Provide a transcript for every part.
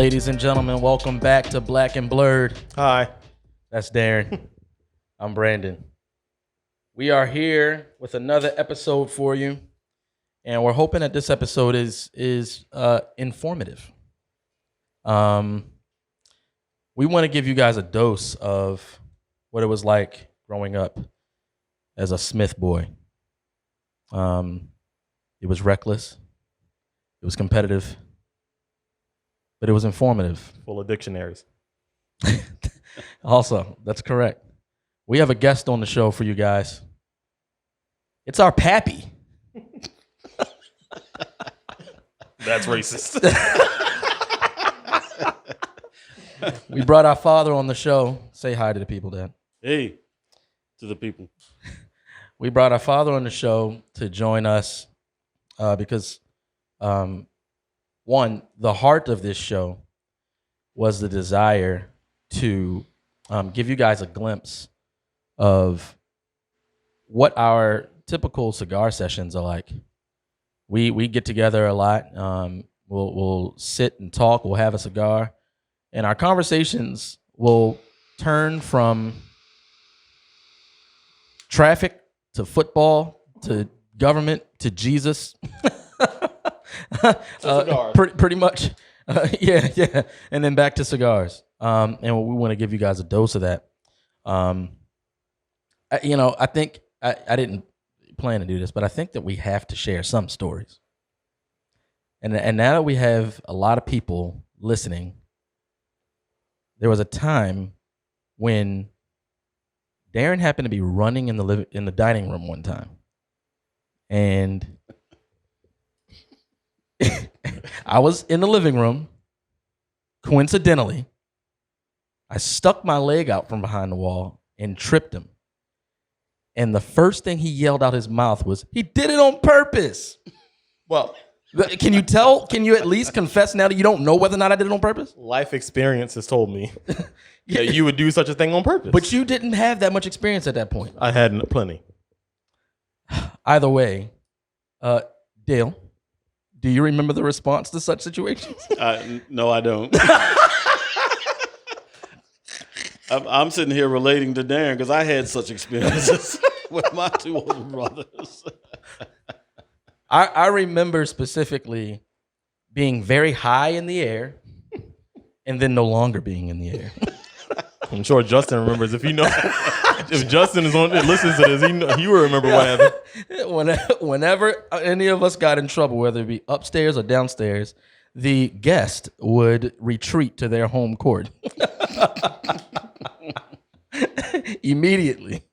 Ladies and gentlemen, welcome back to Black and Blurred. Hi. That's Darren. I'm Brandon. We are here with another episode for you, and we're hoping that this episode is informative. We want to give you guys a dose of what it was like growing up as a Smith boy. It was reckless. It was competitive. But it was informative. Full of dictionaries. Also, that's correct. We have a guest on the show for you guys. It's our pappy. That's racist. We brought our father on the show. Say hi to the people, Dad. Hey, to the people. We brought our father on the show to join us because, one, the heart of this show was the desire to give you guys a glimpse of what our typical cigar sessions are like. We get together a lot. We'll sit and talk. We'll have a cigar. And our conversations will turn from traffic to football to government to Jesus. Pretty much. Yeah. And then back to cigars. And we want to give you guys a dose of that. I think I didn't plan to do this, but I think that we have to share some stories. And now that we have a lot of people listening, there was a time when Darren happened to be running in the dining room one time, and I was in the living room. Coincidentally, I stuck my leg out from behind the wall and tripped him. And the first thing he yelled out his mouth was, "He did it on purpose." Well, can you tell? Can you at least confess now that you don't know whether or not I did it on purpose? Life experience has told me that you would do such a thing on purpose. But you didn't have that much experience at that point. I had plenty. Either way, Dale, do you remember the response to such situations? No, I don't. I'm sitting here relating to Darren because I had such experiences with my two older brothers. I remember specifically being very high in the air and then no longer being in the air. I'm sure Justin remembers. If Justin is on, listens to this, he will remember what happened. Whenever any of us got in trouble, whether it be upstairs or downstairs, the guest would retreat to their home court. Immediately.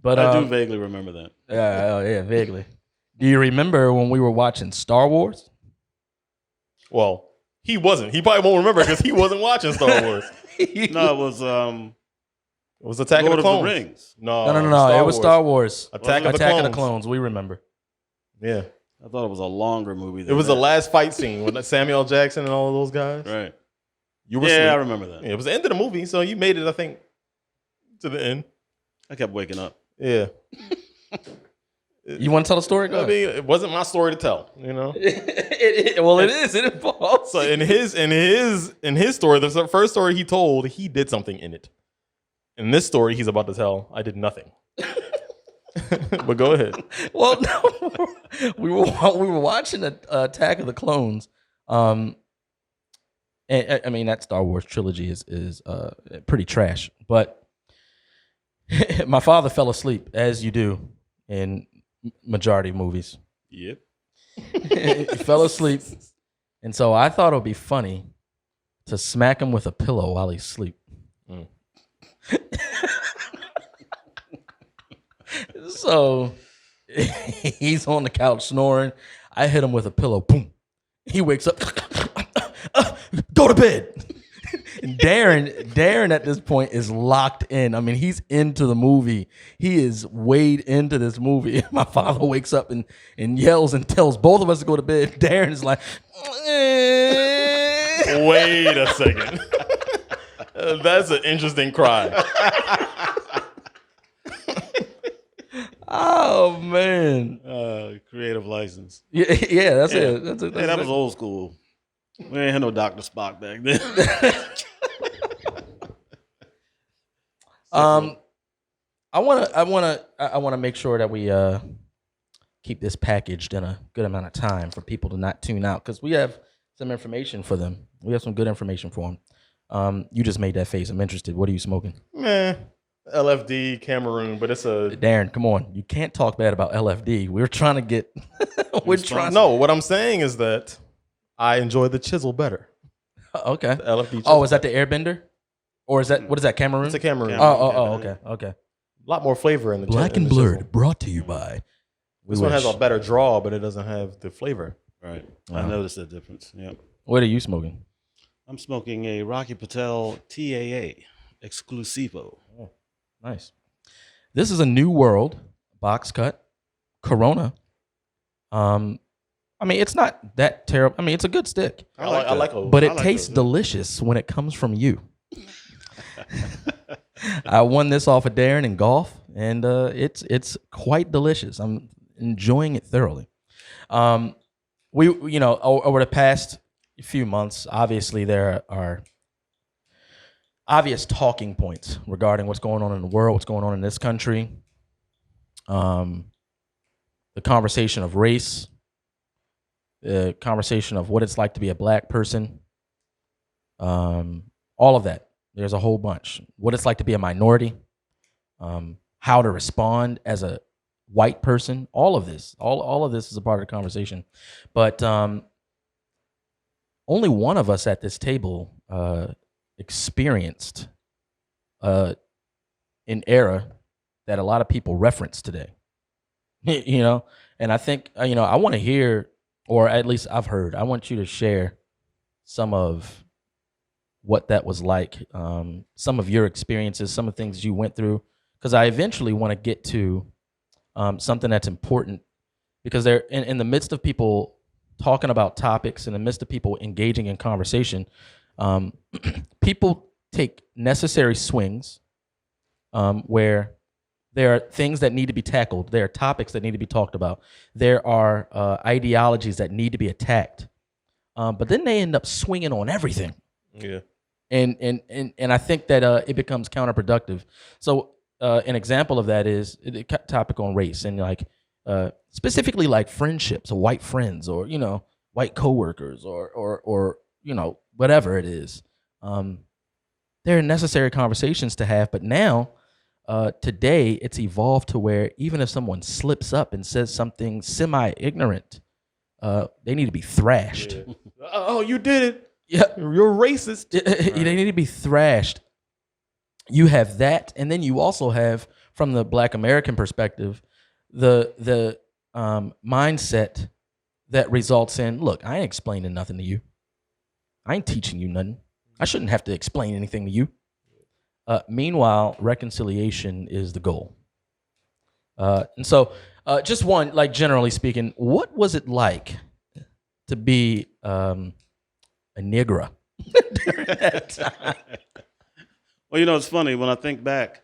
But I do vaguely remember that. Yeah, vaguely. Do you remember when we were watching Star Wars? Well, he wasn't. He probably won't remember because he wasn't watching Star Wars. No, it was Attack Lord of the Clones. the Rings. No. It was Star Wars. Attack of the Clones. We remember. Yeah. I thought it was a longer movie. It was the last fight scene with Samuel Jackson and all of those guys. Right. You were I asleep. remember that. Yeah, it was the end of the movie, so you made it, I think, to the end. I kept waking up. Yeah. You want to tell the story? Go I mean, it wasn't my story to tell, you know. It is. It involves. So in his story, the first story he told, he did something in it. In this story, he's about to tell, I did nothing. But go ahead. Well, no, we were watching Attack of the Clones. And I mean, that Star Wars trilogy is pretty trash. But my father fell asleep, as you do in majority of movies. Yep. He fell asleep. And so I thought it would be funny to smack him with a pillow while he's asleep. Mm. So he's on the couch snoring. I hit him with a pillow. Boom. He wakes up. Go to bed. And Darren at this point is locked in. I mean, he's into the movie. He is weighed into this movie. My father wakes up and yells and tells both of us to go to bed. Darren is like, wait a second. That's an interesting cry. Oh man, creative license. Yeah, that's it. That was old school. We ain't had no Dr. Spock back then. I wanna make sure that we keep this packaged in a good amount of time for people to not tune out because we have some information for them. We have some good information for them. You just made that face. I'm interested. What are you smoking? Meh. LFD Cameroon, but it's a Darren, come on. You can't talk bad about LFD. We're trying to get. We're trying. no. What I'm saying is that I enjoy the chisel better. Okay. The LFD. Chisel. Oh, is that the Airbender, or is that what is that Cameroon? It's a Cameroon. Okay. A lot more flavor in the Black and the Blurred, chisel. brought to you by. This one has a better draw, but it doesn't have the flavor. Right. I noticed that difference. Yeah. What are you smoking? I'm smoking a Rocky Patel TAA Exclusivo. Oh, nice. This is a New World box cut Corona. I mean, it's not that terrible. I mean, it's a good stick, I like those. but it I like tastes those, yeah. delicious when it comes from you. I won this off of Darren in golf, and it's quite delicious. I'm enjoying it thoroughly. We over the past few months, obviously there are obvious talking points regarding what's going on in the world, what's going on in this country, the conversation of race, the conversation of what it's like to be a black person, all of that. There's a whole bunch. What it's like to be a minority, how to respond as a white person. All of this is a part of the conversation. But only one of us at this table experienced an era that a lot of people reference today. And I think I want to hear, or at least I've heard. I want you to share some of what that was like, some of your experiences, some of the things you went through, because I eventually want to get to something that's important, because they're in the midst of people talking about topics, in the midst of people engaging in conversation, people take necessary swings where there are things that need to be tackled, there are topics that need to be talked about, there are ideologies that need to be attacked, but then they end up swinging on everything. Yeah. And I think that it becomes counterproductive. So an example of that is the topic on race, and like specifically like friendships or white friends, or white coworkers, or whatever it is. They're necessary conversations to have, but now today it's evolved to where even if someone slips up and says something semi-ignorant, they need to be thrashed. Yeah. Oh, you did it. Yeah, You're racist. They need to be thrashed. You have that, and then you also have, from the Black American perspective, the mindset that results in, look, I ain't explaining nothing to you. I ain't teaching you nothing. I shouldn't have to explain anything to you. Meanwhile, reconciliation is the goal. And so, just one, like generally speaking, what was it like to be a nigger during that time? Well, it's funny when I think back.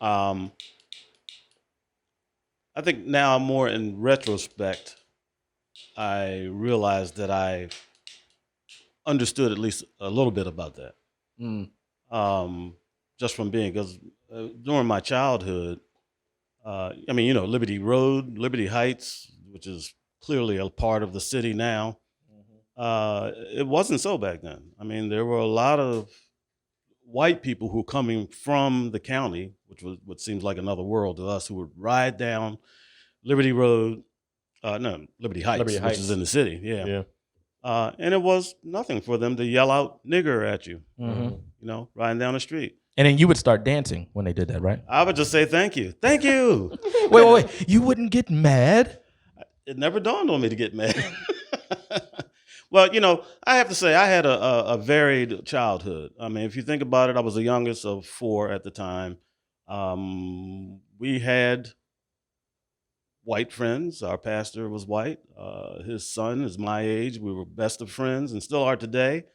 I think now more in retrospect, I realized that I understood at least a little bit about that. Just from being, because during my childhood, Liberty Road, Liberty Heights, which is clearly a part of the city now, it wasn't so back then. I mean, there were a lot of white people who were coming from the county, which was what seems like another world to us, who would ride down Liberty Road, Liberty Heights, which is in the city. Yeah. And it was nothing for them to yell out nigger at you, riding down the street. And then you would start dancing when they did that, right? I would just say, thank you. Thank you. Wait. You wouldn't get mad? It never dawned on me to get mad. Well, I have to say I had a varied childhood. I mean, if you think about it, I was the youngest of 4 at the time. We had white friends. Our pastor was white. His son is my age. We were best of friends and still are today.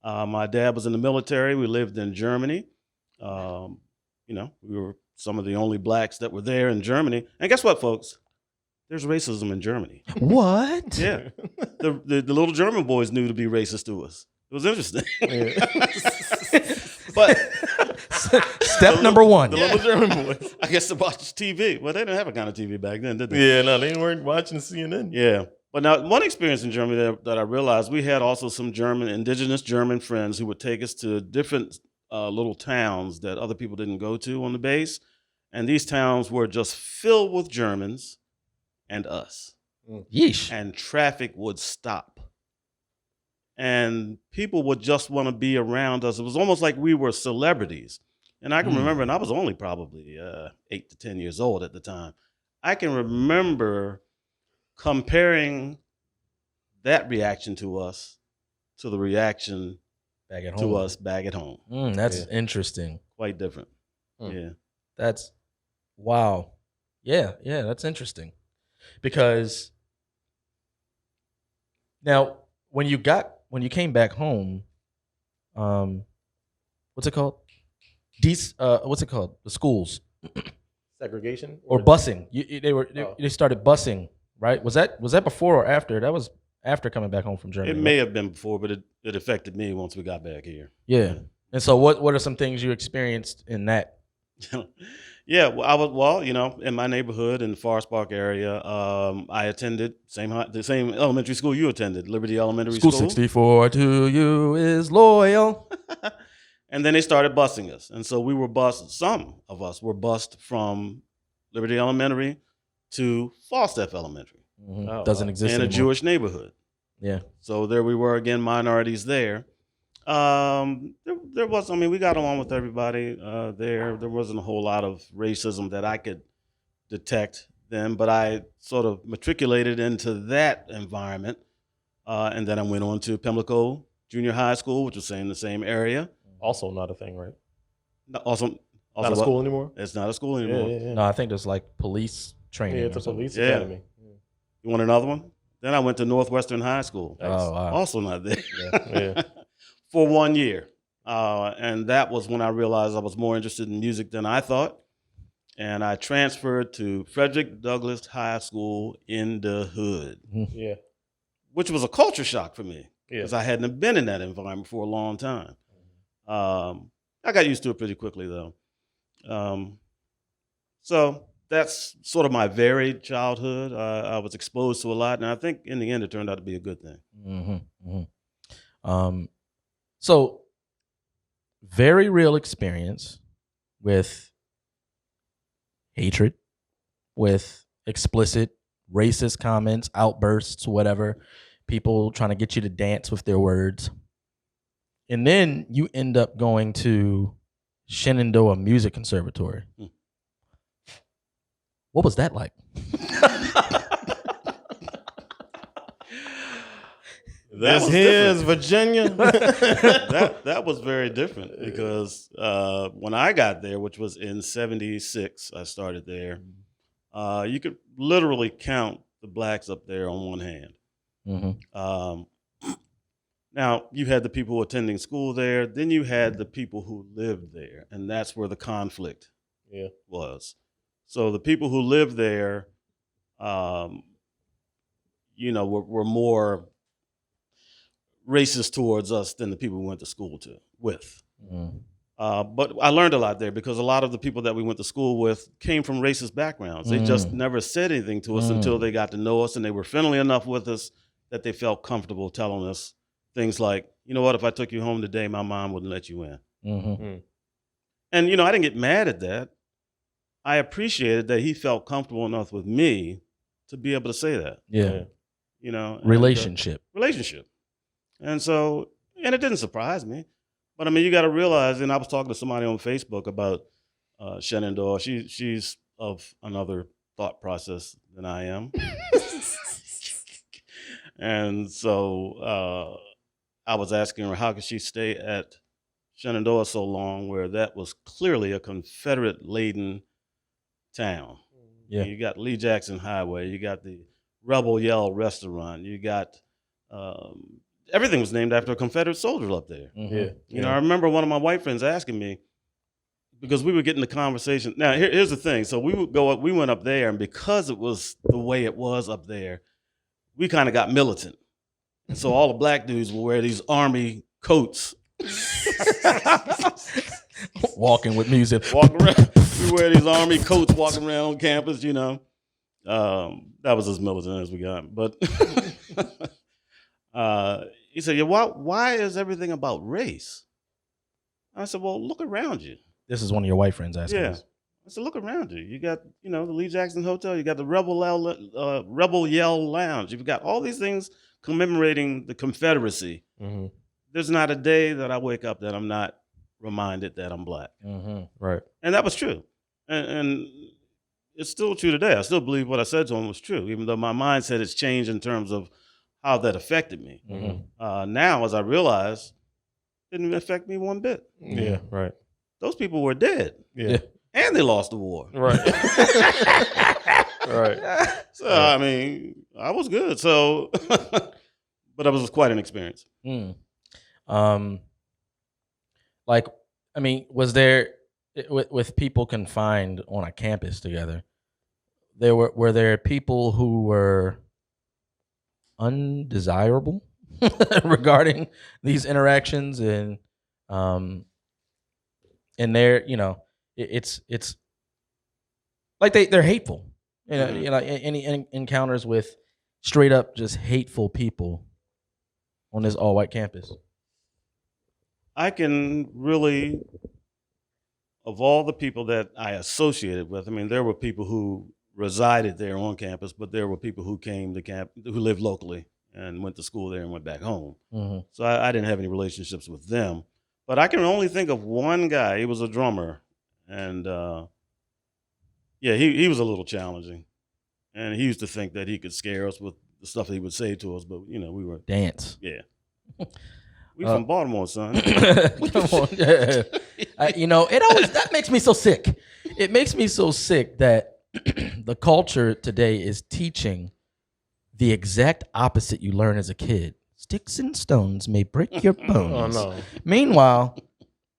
My dad was in the military. We lived in Germany. We were some of the only blacks that were there in Germany. And guess what, folks? There's racism in Germany. What? Yeah. the little German boys knew to be racist to us. It was interesting. Yeah. But Step number one. The little German boys. I guess to watch TV. Well, they didn't have a kind of TV back then, did they? Yeah, no, they weren't watching CNN. Yeah. But now, one experience in Germany that I realized, we had also some indigenous German friends who would take us to different little towns that other people didn't go to on the base. And these towns were just filled with Germans and us. Yeesh. And traffic would stop. And people would just want to be around us. It was almost like we were celebrities. And I can remember, and I was only probably 8 to 10 years old at the time. I can remember comparing that reaction to us to the reaction Back at home. to us back at home. That's interesting. Quite different. Hmm. Yeah. That's wow. Yeah, that's interesting. Because now when you came back home, what's it called? What's it called? The schools Segregation or busing. They started busing, right? Was that before or after? That was after coming back home from Germany. It may have been before, but it affected me once we got back here. Yeah. And so what are some things you experienced in that? Yeah, well, in my neighborhood in the Forest Park area, I attended the same elementary school you attended, Liberty Elementary School. School 64 to you is loyal. And then they started busing us. And so we were bused, some of us were bused from Liberty Elementary to Falstaff Elementary. Oh, Doesn't wow. exist in a anymore. Jewish neighborhood. Yeah. So there we were again, minorities there. There was, we got along with everybody there. There wasn't a whole lot of racism that I could detect then, but I sort of matriculated into that environment. And then I went on to Pimlico Junior High School, which was in the same area. Also not a thing, right? Also Not a school anymore? It's not a school anymore. Yeah. No, I think there's like police training. Yeah, it's or a something. police Yeah. academy. You want another one? Then I went to Northwestern High School. Oh, wow. Also not there. Yeah. For 1 year. And that was when I realized I was more interested in music than I thought. And I transferred to Frederick Douglass High School in the hood, Yeah. which was a culture shock for me Yeah. because I hadn't been in that environment for a long time. I got used to it pretty quickly, though. So that's sort of my varied childhood. I was exposed to a lot, and I think in the end it turned out to be a good thing. So very real experience with hatred, with explicit racist comments, outbursts, whatever, people trying to get you to dance with their words. And then you end up going to Shenandoah Music Conservatory. What was that like? This here's Virginia. that was very different because when I got there, which was in '76, I started there. You could literally count the blacks up there on one hand. Now, you had the people attending school there. Then you had the people who lived there, and that's where the conflict was. So the people who lived there, were more racist towards us than the people we went to school with. But I learned a lot there because a lot of the people that we went to school with came from racist backgrounds. They just never said anything to us until they got to know us, and they were friendly enough with us that they felt comfortable telling us things like, you know what, if I took you home today, my mom wouldn't let you in. And, I didn't get mad at that. I appreciated that he felt comfortable enough with me to be able to say that. Yeah. Relationship. And so, and it didn't surprise me. But you got to realize, and I was talking to somebody on Facebook about Shenandoah. She's of another thought process than I am. And so I was asking her, how could she stay at Shenandoah so long, where that was clearly a Confederate-laden town? Yeah. You got Lee Jackson Highway, you got the Rebel Yell restaurant, you got everything was named after a Confederate soldier up there. I remember one of my white friends asking me, because we were getting the conversation. Now, here's the thing. So we went up there, and because it was the way it was up there, we kind of got militant. And so all the black dudes will wear these army coats. Walking with music. Walk around. We wear these army coats walking around on campus, you know. That was as militant as we got. But he said, yeah, why is everything about race? I said, well, look around you. This is one of your white friends asking Yeah. us. I said, look around you. You got, you know, the Lee Jackson Hotel. You got the Rebel Yell Lounge. You've got all these things commemorating the Confederacy. Mm-hmm. There's not a day that I wake up that I'm not reminded that I'm black. Mm-hmm. Right. And that was true. And it's still true today. I still believe what I said to him was true, even though my mindset has changed in terms of how that affected me. Mm-hmm. Now, as I realize, it didn't affect me one bit. Yeah. Right. Those people were dead. Yeah. And they lost the war. Right. Right. So, I mean, I was good. So, but it was quite an experience. Mm. Like, I mean, was there with people confined on a campus together? Were there people who were undesirable regarding these interactions and they're, you know, it's like they're hateful. You know, any encounters with straight up just hateful people on this all white campus? I can really, of all the people that I associated with, I mean, there were people who resided there on campus, but there were people who came to camp, who lived locally and went to school there and went back home. Mm-hmm. So I didn't have any relationships with them. But I can only think of one guy. He was a drummer. And yeah, he was a little challenging. And he used to think that he could scare us with the stuff that he would say to us. But, you know, we were. Dance. Yeah. We from Baltimore, son. Come on. Yeah. You know, that makes me so sick. It makes me so sick that the culture today is teaching the exact opposite you learn as a kid. Sticks and stones may break your bones. Oh no. Meanwhile,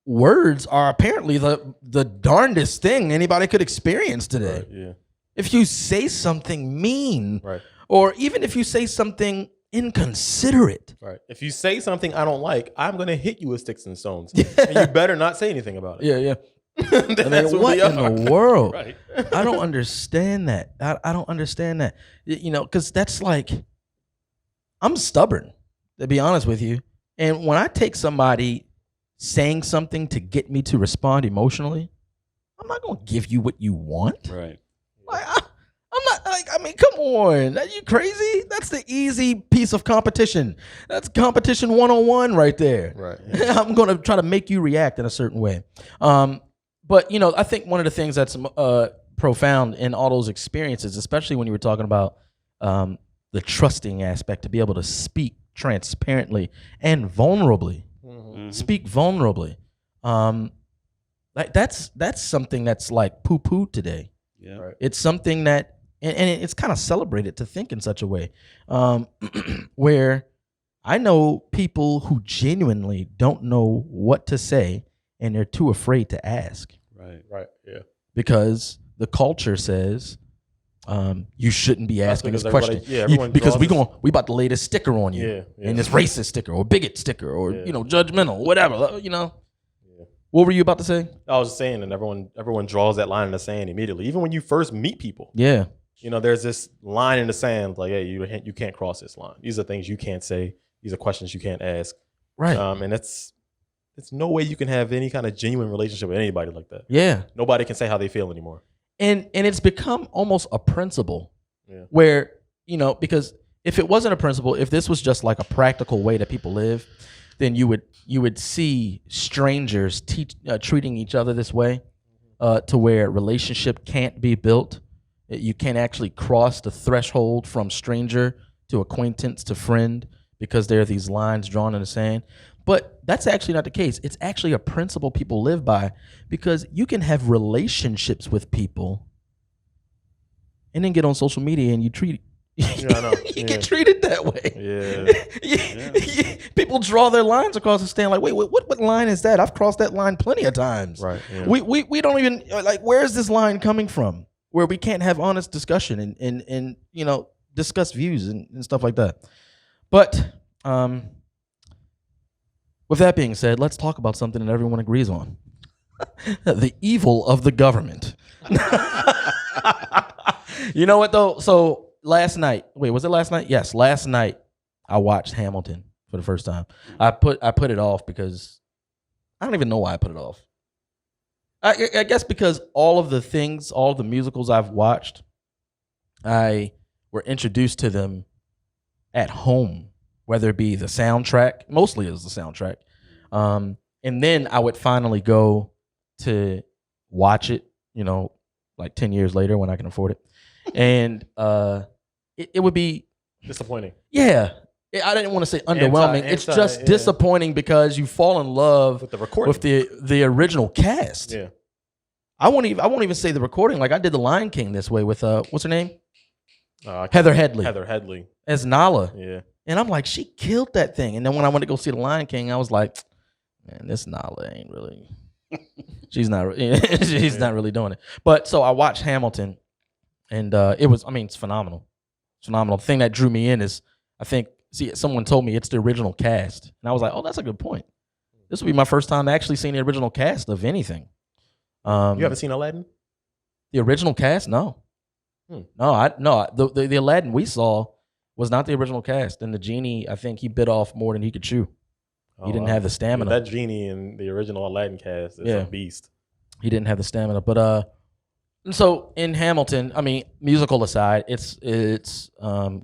words are apparently the darndest thing anybody could experience today. Right, yeah. If you say something mean, Right. or even if you say something inconsiderate, Right. If you say something I don't like, I'm gonna hit you with sticks and stones. And you better not say anything about it. yeah. That's I mean, what we in are. the world? Right. I don't understand that. I don't understand that. You know, because that's like, I'm stubborn, to be honest with you. And when I take somebody saying something to get me to respond emotionally, I'm not going to give you what you want. Right. Like, I'm not, like, I mean, come on. Are you crazy? That's the easy piece of competition. That's competition 101 right there. Right. Yeah. I'm going to try to make you react in a certain way. But, you know, I think one of the things that's profound in all those experiences, especially when you were talking about the trusting aspect, to be able to speak transparently and vulnerably, speak vulnerably. Like that's something that's like poo-poo today. Yeah. Right. It's something that, and it's kind of celebrated to think in such a way, where I know people who genuinely don't know what to say and they're too afraid to ask. Right. Right. Yeah. Because the culture says you shouldn't be asking this because question. everybody- yeah, everyone because draws we about to lay this sticker on you, Yeah, and this racist sticker or bigot sticker or Yeah. you know, judgmental, whatever. You know, Yeah. what were you about to say? I was just saying, and everyone draws that line in the sand immediately. Even when you first meet people, Yeah, you know, there's this line in the sand, like, hey, you can't cross this line. These are things you can't say. These are questions you can't ask. right. And it's no way you can have any kind of genuine relationship with anybody like that. Yeah, Nobody can say how they feel anymore. and it's become almost a principle. Yeah. Where, you know, because if it wasn't a principle, if this was just like a practical way that people live, then you would see strangers treating each other this way, to where relationship can't be built. You can't actually cross the threshold from stranger to acquaintance to friend because there are these lines drawn in the sand. But that's actually not the case. It's actually a principle people live by, because you can have relationships with people and then get on social media and you treat Yeah, I know. you Yeah. get treated that way. Yeah. People draw their lines across the stand like, wait, what line is that? I've crossed that line plenty of times. Right. Yeah. We don't even, like, where is this line coming from? Where we can't have honest discussion and you know, discuss views and stuff like that. But With that being said, let's talk about something that everyone agrees on: the evil of the government. You know what though? So last night, wait, was it last night? Yes, last night I watched Hamilton for the first time. I put it off because I don't even know why I put it off. I guess because all of the musicals I've watched, I were introduced to them at home, whether it be the soundtrack, mostly it was the soundtrack. And then I would finally go to watch it, like 10 years later when I can afford it. And it would be Disappointing. yeah. I didn't want to say underwhelming. It's just disappointing because you fall in love With the recording. with the original cast. Yeah. I won't even say the recording. Like I did The Lion King this way with what's her name? Heather Heather Headley. as Nala. Yeah. And I'm like, she killed that thing. And then when I went to go see The Lion King, I was like, man, this Nala ain't really. She's not. She's not really doing it. But so I watched Hamilton, and it's phenomenal. It's phenomenal. The thing that drew me in is, someone told me it's the original cast, and I was like, oh, that's a good point. This will be my first time actually seeing the original cast of anything. You haven't seen Aladdin? The original cast? No. No. The Aladdin we saw was not the original cast, and the genie, I think he bit off more than he could chew. He didn't have the stamina. That genie in the original Aladdin cast is a beast. He didn't have the stamina, but so in Hamilton, I mean, musical aside, it's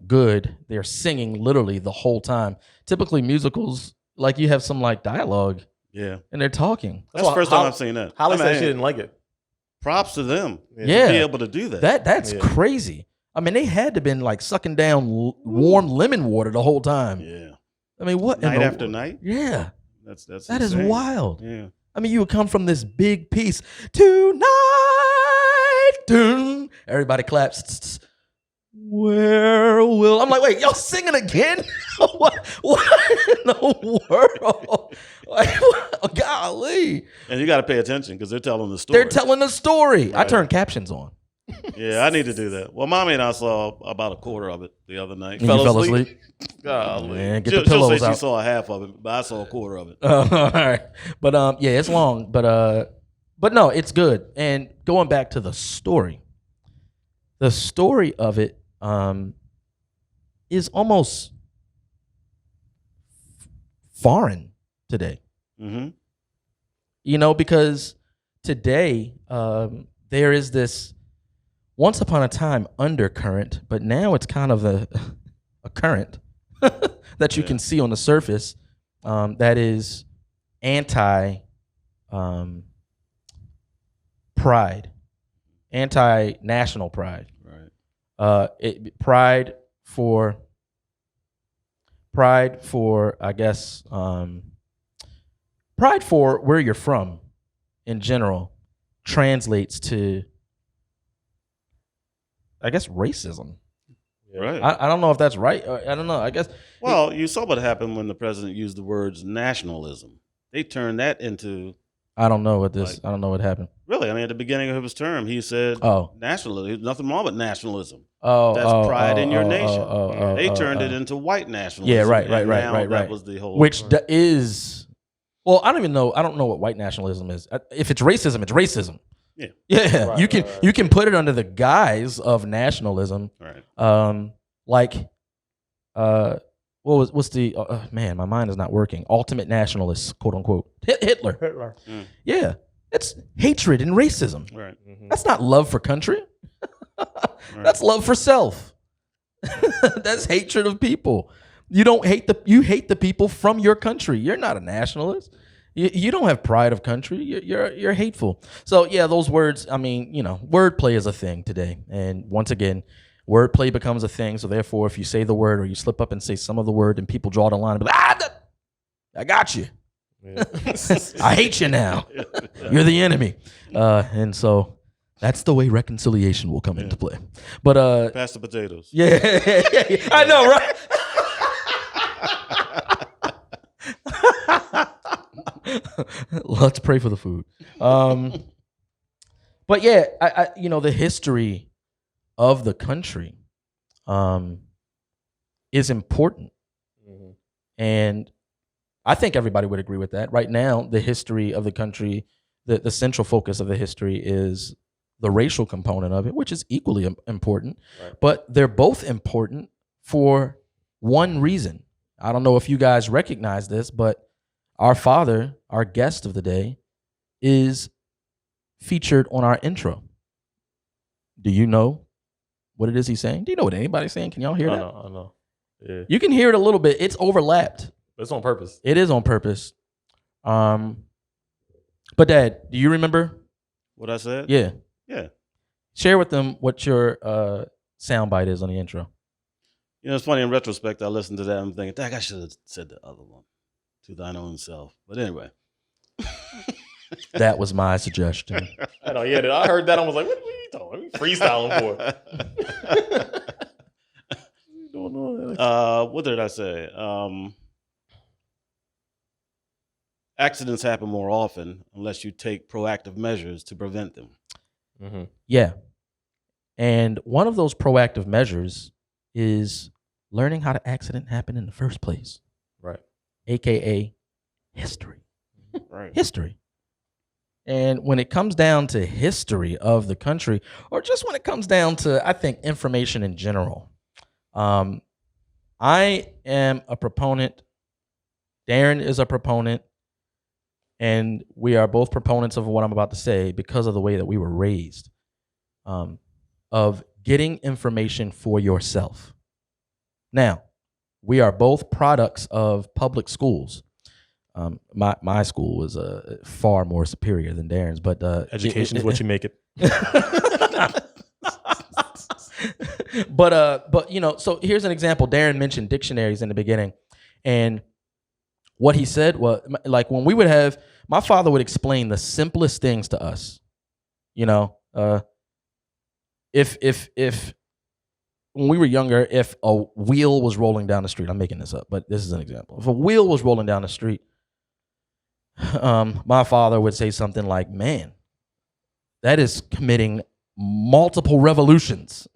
good. They're singing literally the whole time. Typically musicals, like you have some like dialogue, Yeah. and they're talking. That's the first time I've seen that. Holly said she didn't like it. Props to them. Yeah. To be able to do that. That's crazy. I mean, they had to have been like sucking down warm lemon water the whole time. Yeah. I mean, what Night after night? Yeah. That's That is insane. wild. Yeah. I mean, you would come from this big piece tonight. Dun, everybody claps. Where will I'm like, wait, y'all singing again? what in the world? Like, golly. And you got to pay attention because they're telling the story. They're telling the story. I Right. turned captions on. Yeah, I need to do that. Well, Mommy and I saw about a quarter of it the other night. And you fell asleep? Golly. Man, get She'll the pillows say out. she saw a half of it, but I saw a quarter of it. All right. But yeah, it's long. But no, it's good. And going back to the story of it is almost foreign today. Mm-hmm. Because today there is this once upon a time undercurrent, but now it's kind of a current that you can see on the surface that is anti pride, anti-national pride. Right. Pride for I guess pride for where you're from in general translates to, I guess, racism. Right. I don't know if that's right. I don't know. I guess. Well, you saw what happened when the president used the words nationalism. They turned that into. I don't know what this. I don't know what happened. Really, I mean, at the beginning of his term, he said, nationalism. There's nothing wrong with nationalism. That's pride in your nation. They turned it into white nationalism. Yeah, right. That was the whole. Which is, well, I don't even know. I don't know what white nationalism is. If it's racism, it's racism. Yeah. Right, you can put it under the guise of nationalism. Right. What's the man? My mind is not working. Ultimate nationalists, quote unquote. Hitler. Yeah, it's hatred and racism. Right. Mm-hmm. That's not love for country. That's love for self. That's hatred of people. You hate the people from your country. You're not a nationalist. You don't have pride of country. You're hateful. So yeah, those words. I mean, wordplay is a thing today, and once again, wordplay becomes a thing. So therefore, if you say the word or you slip up and say some of the word, and people draw the line and be like, I got you. Yeah. I hate you now. You're the enemy. And so that's the way reconciliation will come into play. But pass the potatoes. Yeah, I know, right? Let's pray for the food. But yeah, I the history of the country is important. And I think everybody would agree with that. Right now, the history of the country, the central focus of the history is the racial component of it, which is equally important. Right. But they're both important for one reason. I don't know if you guys recognize this, but our father, our guest of the day, is featured on our intro. Do you know what it is he's saying? Do you know what anybody's saying? Can y'all hear that? I know. Yeah. You can hear it a little bit. It's overlapped. It's on purpose. It is on purpose. But Dad, do you remember? What I said? Yeah. Yeah. Share with them what your soundbite is on the intro. It's funny, in retrospect, I listened to that and I'm thinking, dang, I should have said the other one, to thine own self. But anyway. That was my suggestion. I know, yeah. I heard that. I was like, what are you talking? What are you freestyling for? What did I say? Accidents happen more often unless you take proactive measures to prevent them. Mm-hmm. Yeah. And one of those proactive measures is learning how the accident happened in the first place. Right. AKA history. Right. History. And when it comes down to history of the country, or just when it comes down to, I think, information in general, I am a proponent. Darren is a proponent. And we are both proponents of what I'm about to say because of the way that we were raised, of getting information for yourself. Now, we are both products of public schools. My school was far more superior than Darren's, but Education is what you make it. But so here's an example. Darren mentioned dictionaries in the beginning, and what he said was, like, when we would have, my father would explain the simplest things to us. If when we were younger, if a wheel was rolling down the street, I'm making this up, but this is an example. If a wheel was rolling down the street, my father would say something like, "Man, that is committing multiple revolutions,"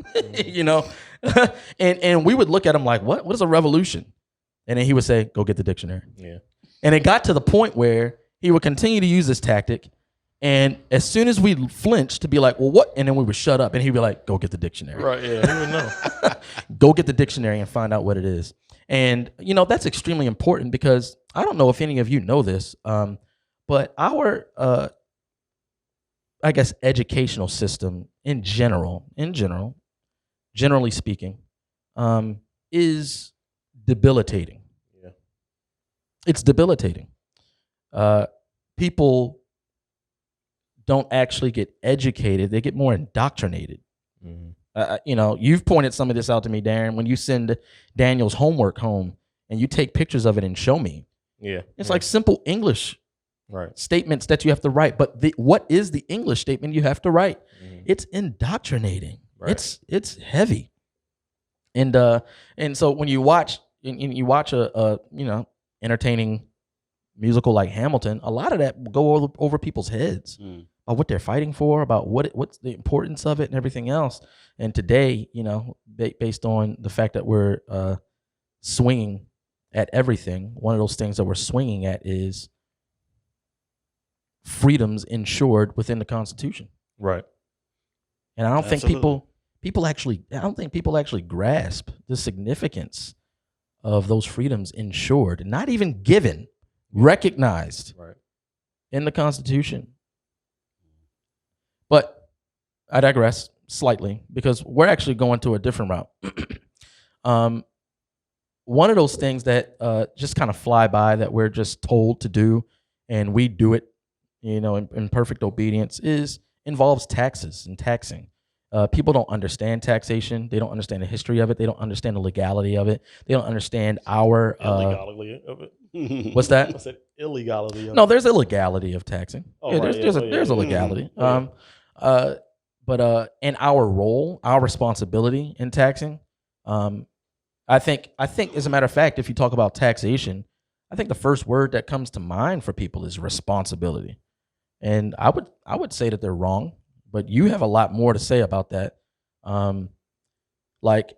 and we would look at him like, "What? What is a revolution?" And then he would say, "Go get the dictionary." Yeah. And it got to the point where he would continue to use this tactic. And as soon as we flinched to be like, "Well, what?" And then we would shut up and he'd be like, "Go get the dictionary." Right. Yeah. He would know. Go get the dictionary and find out what it is. And, that's extremely important because I don't know if any of you know this, but our, I guess, educational system generally speaking, is debilitating. Yeah. It's debilitating. People don't actually get educated. They get more indoctrinated. Mm-hmm. You've pointed some of this out to me, Darren, when you send Daniel's homework home and you take pictures of it and show me. Yeah. It's like simple English statements that you have to write. But what is the English statement you have to write? Mm-hmm. It's indoctrinating. Right. It's heavy. And so when you watch a entertaining musical like Hamilton, a lot of that will go over people's heads about what they're fighting for, about what's the importance of it and everything else. And today, based on the fact that we're swinging at everything, one of those things that we're swinging at is freedoms ensured within the Constitution. Right. And I don't think people actually grasp the significance of those freedoms ensured, not even given, recognized in the Constitution. But I digress slightly because we're actually going to a different route. One of those things that just kind of fly by that we're just told to do, and we do it, in perfect obedience, involves taxes and taxing. People don't understand taxation. They don't understand the history of it. They don't understand the legality of it. They don't understand our illegality of it. What's that? I said illegality of it. No, there's a legality of taxing. Oh, yeah, right. There's a legality. But in our role, our responsibility in taxing, I think as a matter of fact, if you talk about taxation, I think the first word that comes to mind for people is responsibility. And I would say that they're wrong, but you have a lot more to say about that. Like,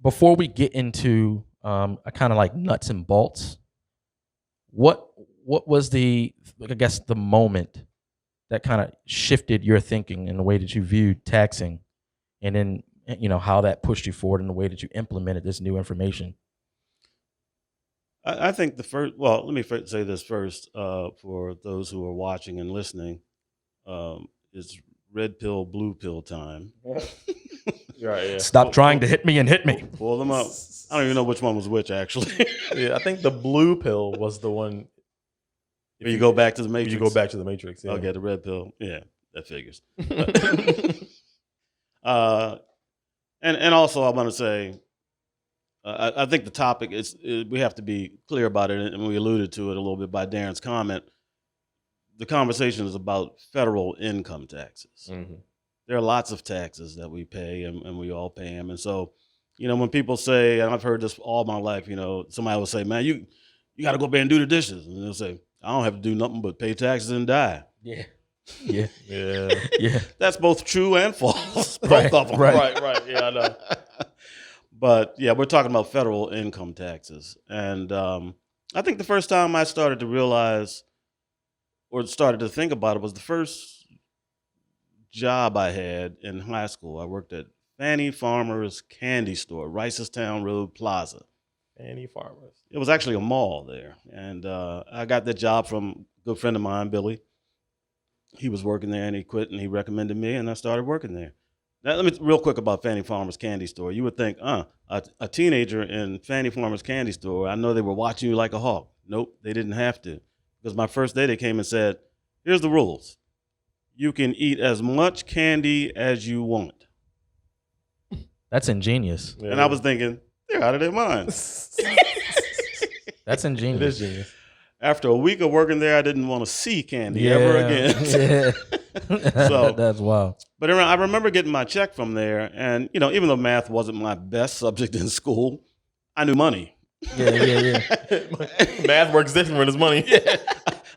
before we get into kind of like nuts and bolts. What was the, I guess, the moment that kind of shifted your thinking in the way that you viewed taxing, and then how that pushed you forward in the way that you implemented this new information? I think the first. Well, let me say this first for those who are watching and listening. It's red pill, blue pill time. Right. Yeah. Stop trying to hit me and hit me. Pull them up. I don't even know which one was which, actually. Yeah, I think the blue pill was the one. If you go back to the Matrix. You go back to the Matrix. Yeah. Okay, the red pill. Yeah, that figures. And also I want to say, I think the topic is we have to be clear about it, and we alluded to it a little bit by Darren's comment. The conversation is about federal income taxes. Mm-hmm. There are lots of taxes that we pay, and we all pay them. And so, when people say, and I've heard this all my life, somebody will say, "Man, you got to go back and do the dishes," and they'll say, "I don't have to do nothing but pay taxes and die." Yeah. Yeah. Yeah. Yeah. That's both true and false. Right, Both of them. Right. Yeah, I know. But yeah, we're talking about federal income taxes. And I think the first time I started to realize or started to think about it was the first job I had in high school. I worked at Fannie Farmer's Candy Store, Ricestown Road Plaza. Fannie Farmers. It was actually a mall there. And I got that job from a good friend of mine, Billy. He was working there and he quit and he recommended me and I started working there. Now, let me real quick about Fannie Farmer's Candy Store. You would think, a teenager in Fannie Farmer's Candy Store, I know they were watching you like a hawk. Nope, they didn't have to. Because my first day they came and said, here's the rules. You can eat as much candy as you want. That's ingenious. Yeah. And I was thinking, they're out of their minds. That's It ingenious. is genius. After a week of working there, I didn't want to see candy ever again. Yeah. So- That's wild. But I remember getting my check from there, and even though math wasn't my best subject in school, I knew money. Yeah. Math works different when it's money.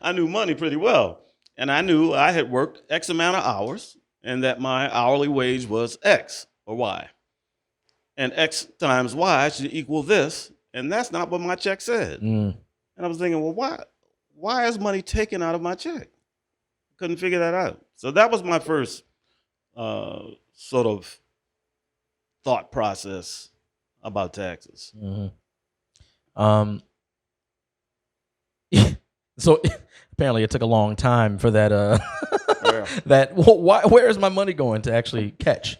I knew money pretty well, and I knew I had worked X amount of hours, and that my hourly wage was X or Y, and X times Y should equal this, and that's not what my check said. Mm. And I was thinking, well, why is money taken out of my check? Couldn't figure that out. So that was my first sort of thought process about taxes. Mm-hmm. So apparently it took a long time for that. Yeah. Where is my money going to actually catch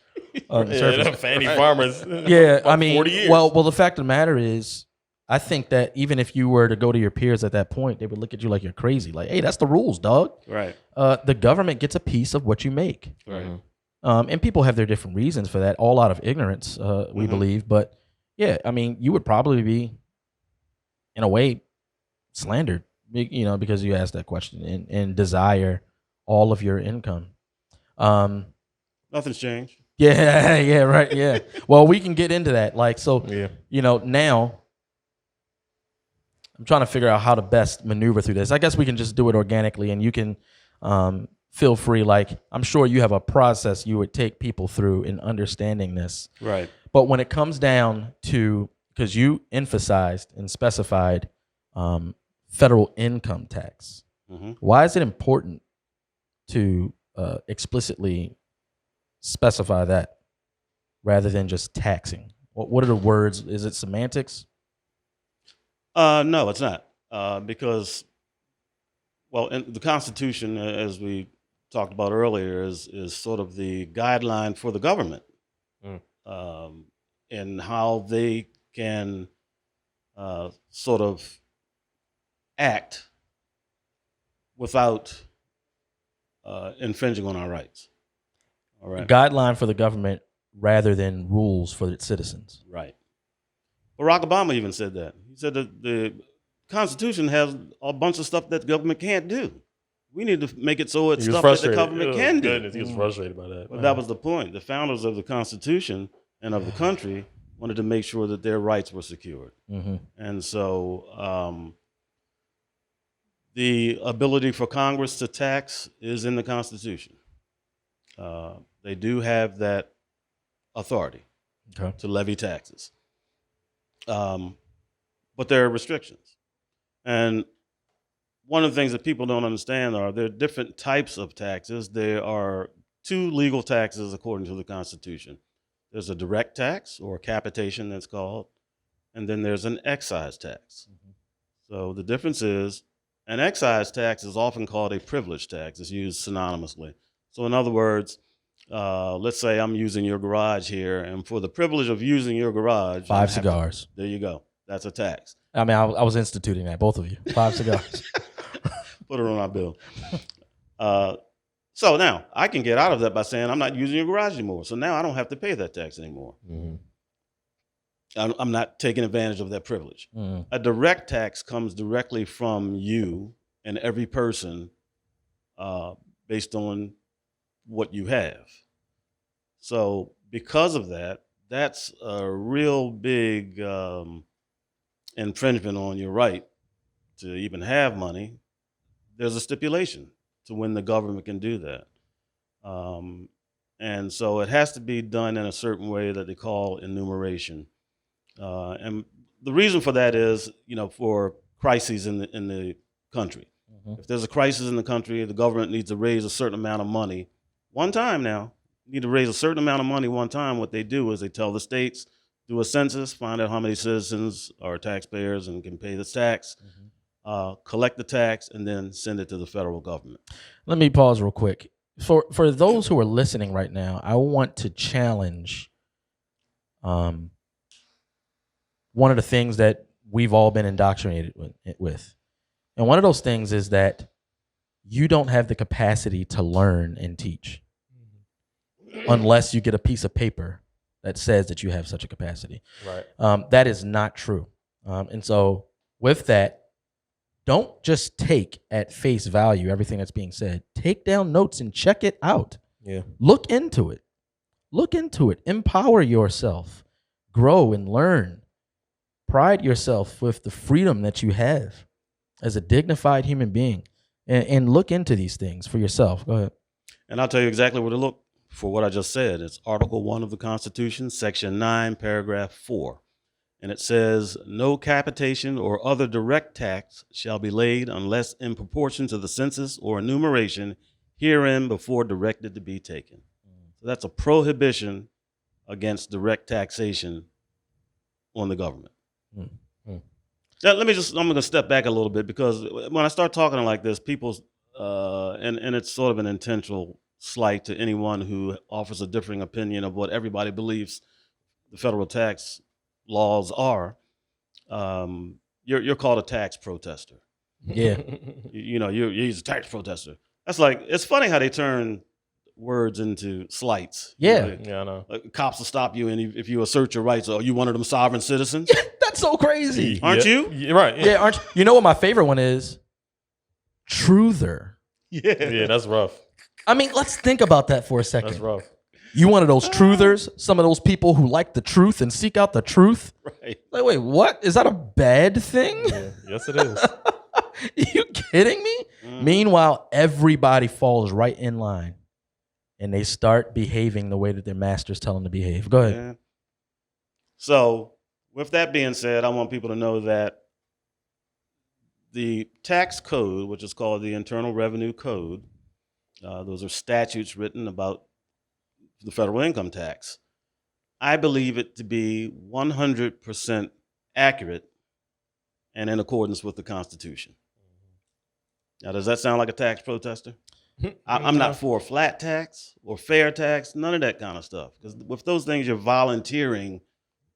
on the surface? Fannie Farmers. Yeah, I About mean, 40 years. well, the fact of the matter is, I think that even if you were to go to your peers at that point, they would look at you like you're crazy. Like, hey, that's the rules, dog. Right. The government gets a piece of what you make. Right. And people have their different reasons for that, all out of ignorance, we believe. But yeah, I mean, you would probably be, in a way, slandered, because you asked that question and desire all of your income. Nothing's changed. Yeah, right, yeah. Well, we can get into that. Like, so, Yeah. Now I'm trying to figure out how to best maneuver through this. I guess we can just do it organically, and you can feel free. Like, I'm sure you have a process you would take people through in understanding this. Right. But when it comes down to, because you emphasized and specified federal income tax, why is it important to explicitly specify that rather than just taxing? What are the words? Is it semantics? No, it's not. Because, in the Constitution, as we talked about earlier, is sort of the guideline for the government and how they can sort of act without infringing on our rights. All right. Guideline for the government rather than rules for its citizens. Right. Barack Obama even said that. He said that the Constitution has a bunch of stuff that the government can't do. We need to make it so it's He was stuff that the frustrated. government Oh, can do. goodness, he was frustrated by that. But that was the point. The founders of the Constitution and of the country wanted to make sure that their rights were secured. And so the ability for Congress to tax is in the Constitution. They do have that authority to levy taxes. but there are restrictions. And one of the things that people don't understand are there are different types of taxes. There are two legal taxes according to the Constitution. There's a direct tax, or capitation that's called, and then there's an excise tax. So the difference is an excise tax is often called a privilege tax. It's used synonymously. So in other words, let's say I'm using your garage here, and for the privilege of using your garage, 5 cigars. there you go. That's a tax. I mean, I was instituting that, both of you. 5 cigars. Put it on our bill. So now I can get out of that by saying I'm not using your garage anymore. So now I don't have to pay that tax anymore. Mm-hmm. I'm not taking advantage of that privilege. Mm. A direct tax comes directly from you and every person based on what you have. So because of that, that's a real big infringement on your right to even have money. There's a stipulation to when the government can do that. And so it has to be done in a certain way that they call enumeration. And the reason for that is, for crises in the country. Mm-hmm. If there's a crisis in the country, the government needs to raise a certain amount of money one time now. Need to raise a certain amount of money one time. What they do is they tell the states, do a census, find out how many citizens are taxpayers and can pay this tax, collect the tax, and then send it to the federal government. Let me pause real quick. For those who are listening right now, I want to challenge one of the things that we've all been indoctrinated with. And one of those things is that you don't have the capacity to learn and teach unless you get a piece of paper that says that you have such a capacity. Right. That is not true. And so with that, don't just take at face value everything that's being said. Take down notes and check it out. Yeah. Look into it. Look into it. Empower yourself. Grow and learn. Pride yourself with the freedom that you have as a dignified human being, and look into these things for yourself. Go ahead. And I'll tell you exactly where to look for what I just said. It's Article 1 of the Constitution, Section 9, Paragraph 4. And it says, no capitation or other direct tax shall be laid unless in proportion to the census or enumeration herein before directed to be taken. So that's a prohibition against direct taxation on the government. Now, I'm going to step back a little bit, because when I start talking like this, people, and it's sort of an intentional slight to anyone who offers a differing opinion of what everybody believes the federal tax laws are. You're called a tax protester. Yeah. You're a tax protester. That's like, it's funny how they turn words into slights. Yeah. Yeah, I know. Cops will stop you, and if you assert your rights, are you one of them sovereign citizens? That's so crazy. Aren't you? Yeah, right. Yeah, aren't you? You know what my favorite one is? Truther. Yeah. Yeah, that's rough. I mean, let's think about that for a second. That's rough. You one of those truthers, some of those people who like the truth and seek out the truth. Right. Like, wait, what? Is that a bad thing? Yeah. Yes, it is. Are you kidding me? Meanwhile, everybody falls right in line and they start behaving the way that their masters tell them to behave. Go ahead. Yeah. So, with that being said, I want people to know that the tax code, which is called the Internal Revenue Code, those are statutes written about the federal income tax. I believe it to be 100% accurate and in accordance with the Constitution. Now, does that sound like a tax protester? I'm not for a flat tax or fair tax, none of that kind of stuff. Because with those things, you're volunteering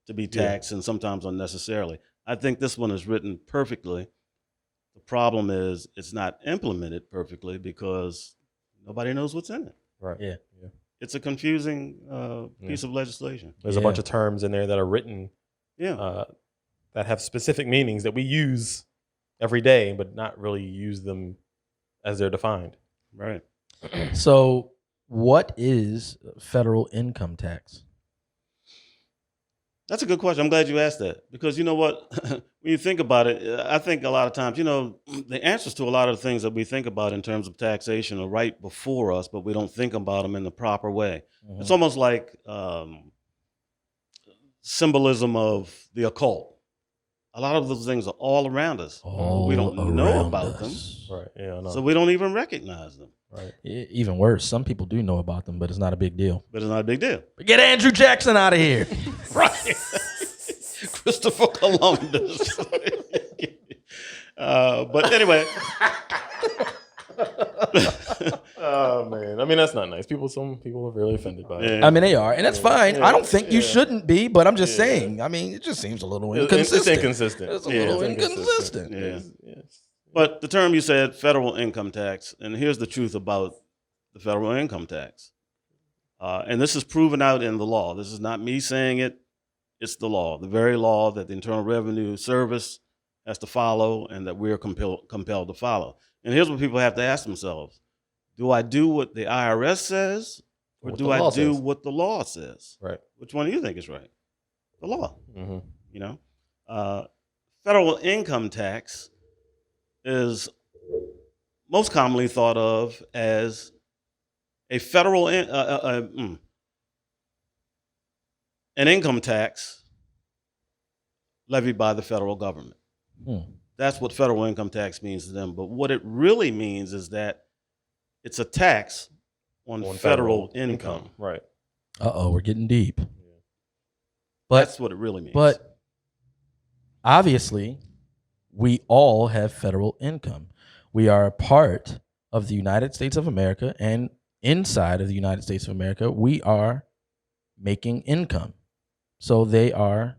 to be taxed, and sometimes unnecessarily. I think this one is written perfectly. The problem is it's not implemented perfectly because nobody knows what's in it. Right. Yeah. It's a confusing piece of legislation. There's a bunch of terms in there that are written Yeah. that have specific meanings that we use every day, but not really use them as they're defined. Right. So, what is federal income tax? That's a good question. I'm glad you asked that, because you know what? When you think about it, I think a lot of times, the answers to a lot of the things that we think about in terms of taxation are right before us, but we don't think about them in the proper way. Mm-hmm. It's almost like symbolism of the occult. a lot of those things are all around us. All we don't know around about them, us. Right. Yeah. No. so we don't even recognize them. Right. Even worse, some people do know about them, but it's not a big deal. But it's not a big deal. But get Andrew Jackson out of here. Right. Christopher Columbus. But anyway. Oh man. I mean, that's not nice. Some people are really offended by it. Yeah. I mean, they are, and that's fine. Yeah. I don't think you Yeah. shouldn't be, but I'm just Yeah. saying. I mean, it just seems a little It's inconsistent. inconsistent. It's a Yeah. little It's inconsistent. Yeah. Yes. But the term you said, federal income tax, and here's the truth about the federal income tax. And this is proven out in the law. This is not me saying it. It's the law, the very law that the Internal Revenue Service has to follow and that we're compelled to follow. And here's what people have to ask themselves. Do I do what the IRS says, or What do the I law do says. what the law says? Right. Which one do you think is right? The law. Mm-hmm. You know, federal income tax is most commonly thought of as a federal an income tax levied by the federal government. That's what federal income tax means to them. But what it really means is that it's a tax on federal income. Right. We're getting deep. But That's what it really means. But obviously, we all have federal income. We are a part of the United States of America, and inside of the United States of America, we are making income. So they are,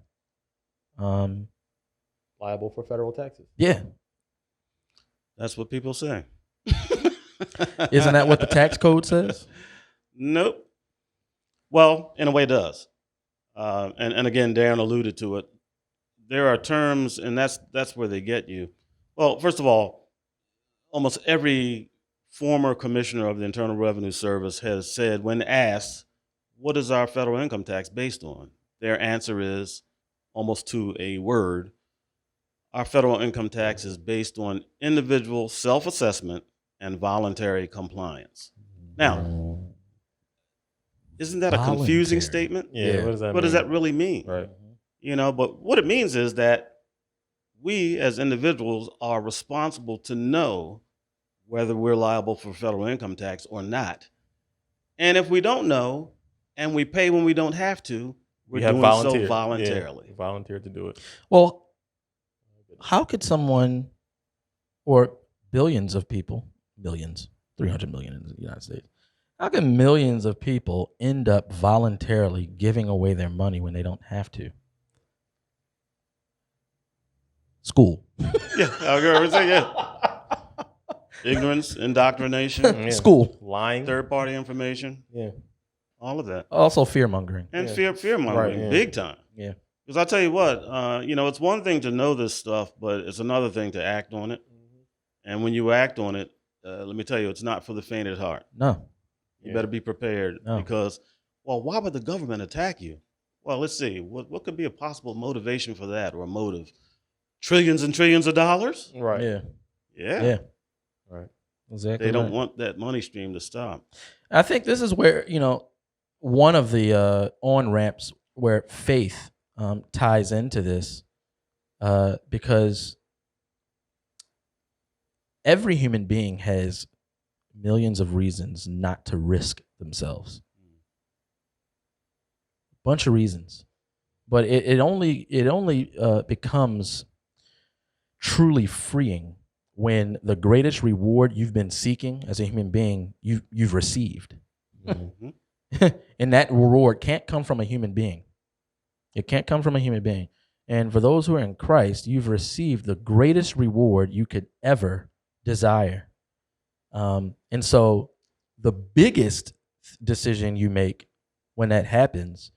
Liable for federal taxes. yeah. that's what people say. Isn't that what the tax code says? Nope. Well, in a way, it does. And again, Darren alluded to it. There are terms, and that's where they get you. Well, first of all, almost every former commissioner of the Internal Revenue Service has said, when asked, what is our federal income tax based on? Their answer is, almost to a word, our federal income tax is based on individual self-assessment and voluntary compliance. Now, isn't that a confusing Voluntary. statement? Yeah. What does that mean? What does that really mean? Right. You know, but what it means is that we as individuals are responsible to know whether we're liable for federal income tax or not. And if we don't know and we pay when we don't have to, we're doing so voluntarily. Yeah, volunteered to do it. Well, how could someone, or billions of people, millions, 300 million in the United States, how can millions of people end up voluntarily giving away their money when they don't have to? School. Yeah, I was gonna say, yeah. Ignorance, indoctrination, Yeah. School. Lying. third-party information, Yeah. all of that. Also fear mongering. And Yeah. fear mongering, Right, yeah. big time. Yeah. Because I tell you what, you know, it's one thing to know this stuff, but it's another thing to act on it. And when you act on it, let me tell you, it's not for the faint at heart. No. You Yeah. better be prepared No. because, well, why would the government attack you? Well, let's see. What could be a possible motivation for that, or a motive? Trillions and trillions of dollars? Right. Yeah. Yeah. Yeah. Right. Exactly. They don't right. want that money stream to stop. I think this is where, one of the on-ramps where faith ties into this, because every human being has millions of reasons not to risk themselves. Bunch of reasons. But it only becomes truly freeing when the greatest reward you've been seeking as a human being, you've received. Mhm. And that reward can't come from a human being. It can't come from a human being. And for those who are in Christ, you've received the greatest reward you could ever desire. And so the biggest decision you make when that happens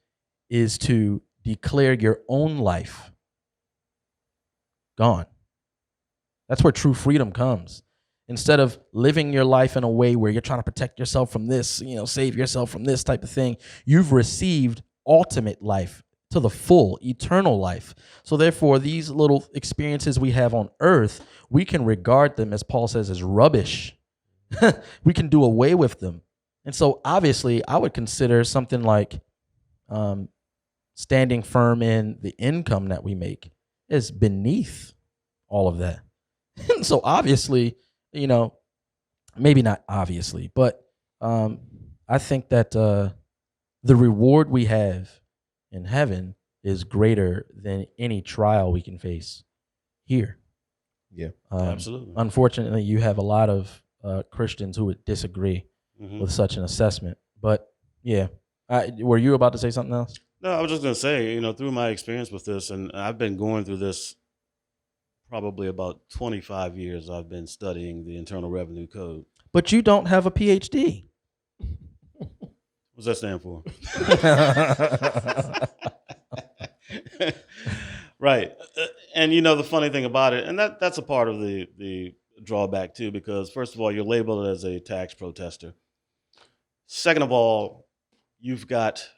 is to declare your own life gone. That's where true freedom comes. Instead of living your life in a way where you're trying to protect yourself from this, save yourself from this type of thing, you've received ultimate life to the full, eternal life. So therefore, these little experiences we have on earth, we can regard them, as Paul says, as rubbish. We can do away with them. And so obviously, I would consider something like standing firm in the income that we make is beneath all of that. So obviously, maybe not obviously, but I think that the reward we have in heaven is greater than any trial we can face here. Yeah. Absolutely. Unfortunately, you have a lot of Christians who would disagree Mhm. with such an assessment. But yeah, were you about to say something else? No, I was just going to say, through my experience with this, and I've been going through this probably about 25 years, I've been studying the Internal Revenue Code. But you don't have a PhD. What's that stand for? Right. And the funny thing about it, and that's a part of the drawback too, because first of all, you're labeled as a tax protester. Second of all, you've got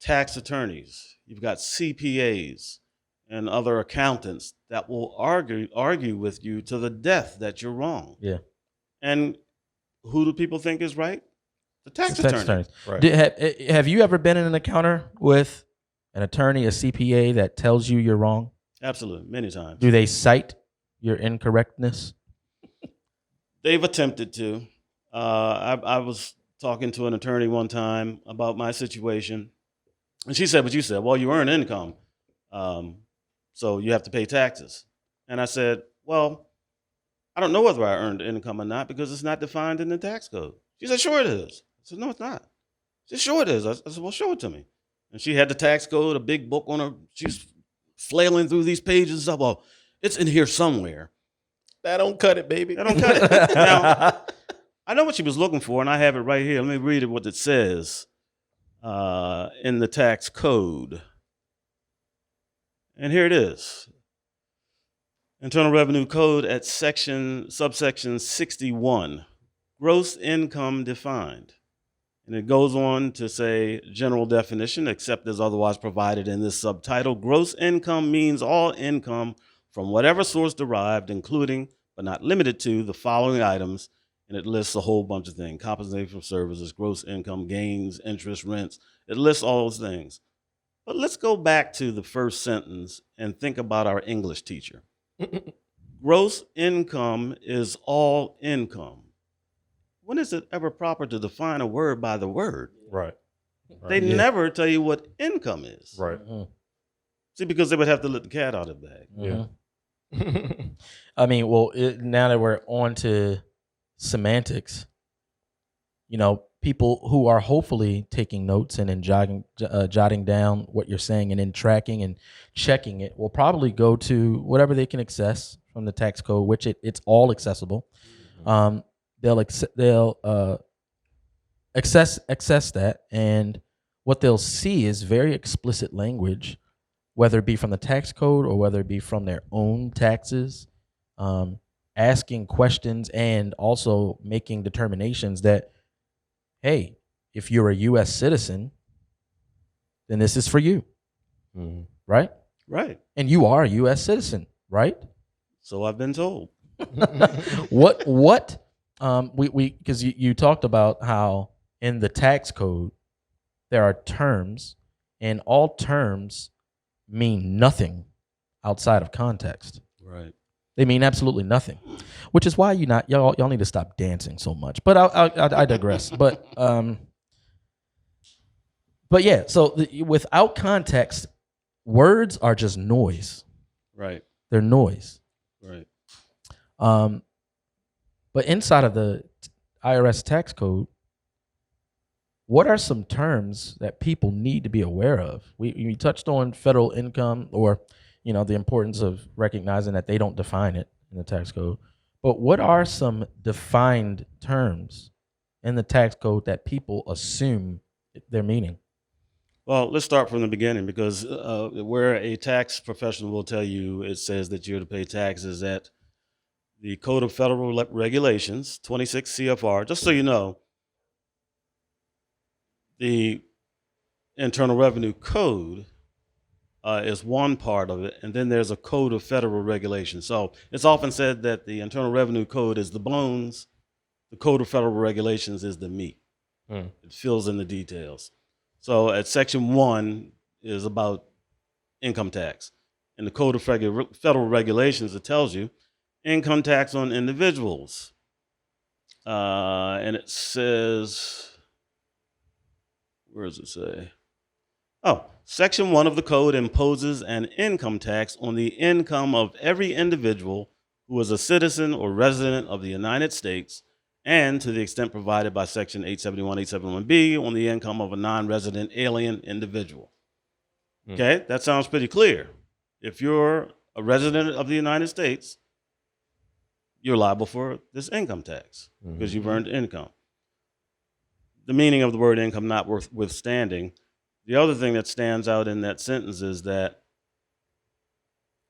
tax attorneys, you've got CPAs and other accountants that will argue with you to the death that you're wrong. Yeah. And who do people think is right? The tax Tax attorney. attorneys. Right. Have you ever been in an encounter with an attorney, a CPA that tells you you're wrong? Absolutely, many times. Do they cite your incorrectness? They've attempted to. I was talking to an attorney one time about my situation, and she said what you said. Well, you earn income, so you have to pay taxes. And I said, well, I don't know whether I earned income or not because it's not defined in the tax code. She said, sure it is. I said, no, it's not. She said, sure it is. I said, well, show it to me. And she had the tax code, a big book on her. She's flailing through these pages and stuff. Well, it's in here somewhere. That don't cut it, baby. That don't cut it. Now, I know what she was looking for, and I have it right here. Let me read it, what it says in the tax code. And here it is. Internal Revenue Code at subsection 61, gross income defined. And it goes on to say, general definition, except as otherwise provided in this subtitle, gross income means all income from whatever source derived, including, but not limited to, the following items, and it lists a whole bunch of things: compensation for services, gross income, gains, interest, rents. It lists all those things. But let's go back to the first sentence and think about our English teacher. Gross income is all income. When is it ever proper to define a word by the word? Right. They never tell you what income is. Right. See, because they would have to let the cat out of the bag. Yeah. I mean, well, now that we're on to semantics, people who are hopefully taking notes and then jotting down what you're saying and then tracking and checking it will probably go to whatever they can access from the tax code, which it's all accessible. They'll access that, and what they'll see is very explicit language, whether it be from the tax code or whether it be from their own taxes, asking questions and also making determinations that, hey, if you're a U.S. citizen, then this is for you, right? Right. And you are a U.S. citizen, right? So I've been told. Because you talked about how in the tax code there are terms, and all terms mean nothing outside of context. Right. They mean absolutely nothing, which is why y'all need to stop dancing so much. But I digress. But yeah. So without context, words are just noise. Right. They're noise. Right. But inside of the IRS tax code, what are some terms that people need to be aware of? We touched on federal income, or the importance of recognizing that they don't define it in the tax code. But what are some defined terms in the tax code that people assume their meaning? Well, let's start from the beginning, because where a tax professional will tell you, it says that you're to pay taxes at the Code of Federal Regulations, 26 CFR. Just so you know, the Internal Revenue Code is one part of it, and then there's a Code of Federal Regulations. So it's often said that the Internal Revenue Code is the bones, the Code of Federal Regulations is the meat. It fills in the details. So at Section 1 is about income tax. in the Code of Federal Regulations, it tells you income tax on individuals. And it says, where does it say? Oh, Section 1 of the code imposes an income tax on the income of every individual who is a citizen or resident of the United States, and to the extent provided by Section 871, 871B, on the income of a non-resident alien individual. Okay, that sounds pretty clear. If you're a resident of the United States, you're liable for this income tax because you've earned income. The meaning of the word income notwithstanding, the other thing that stands out in that sentence is that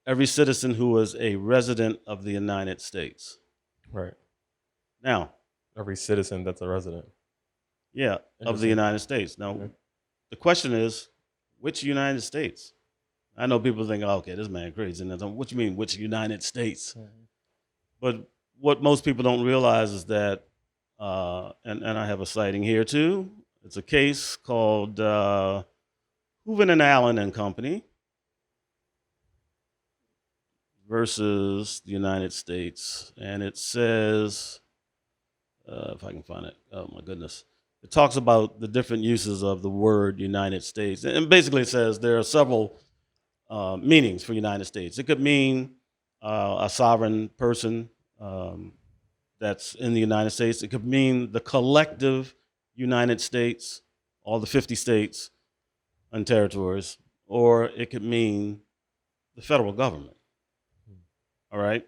every citizen who is a resident of the United States. Right. Now, Every citizen that's a resident. yeah, of the United States. Now, the question is, which United States? I know people think, oh, okay, this man crazy. And what you mean, which United States? But what most people don't realize is that, and I have a citing here too. It's a case called Hooven and Allen and Company versus the United States. And it says, if I can find it, oh my goodness. It talks about the different uses of the word United States. And basically it says there are several meanings for United States. It could mean a sovereign person that's in the United States. It could mean the collective United States, all the 50 states and territories, or it could mean the federal government. All right?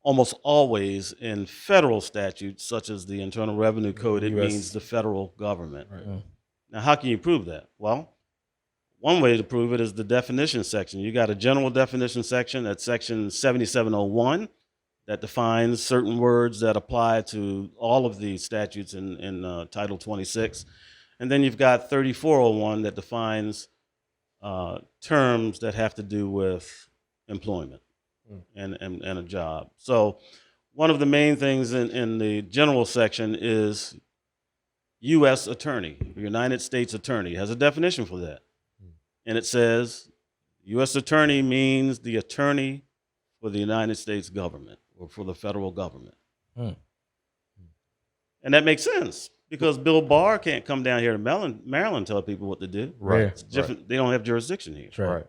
Almost always in federal statutes, such as the Internal Revenue Code, it means the federal government. Right. Now, how can you prove that? Well, one way to prove it is the definition section. You got a general definition section at section 7701 that defines certain words that apply to all of the statutes in Title 26. And then you've got 3401 that defines terms that have to do with employment and a job. So one of the main things in the general section is U.S. attorney, United States attorney, has a definition for that. And it says U.S. attorney means the attorney for the United States government or for the federal government. And that makes sense because Bill Barr can't come down here to Maryland and tell people what to do. Right. It's different. Right. They don't have jurisdiction here. Right.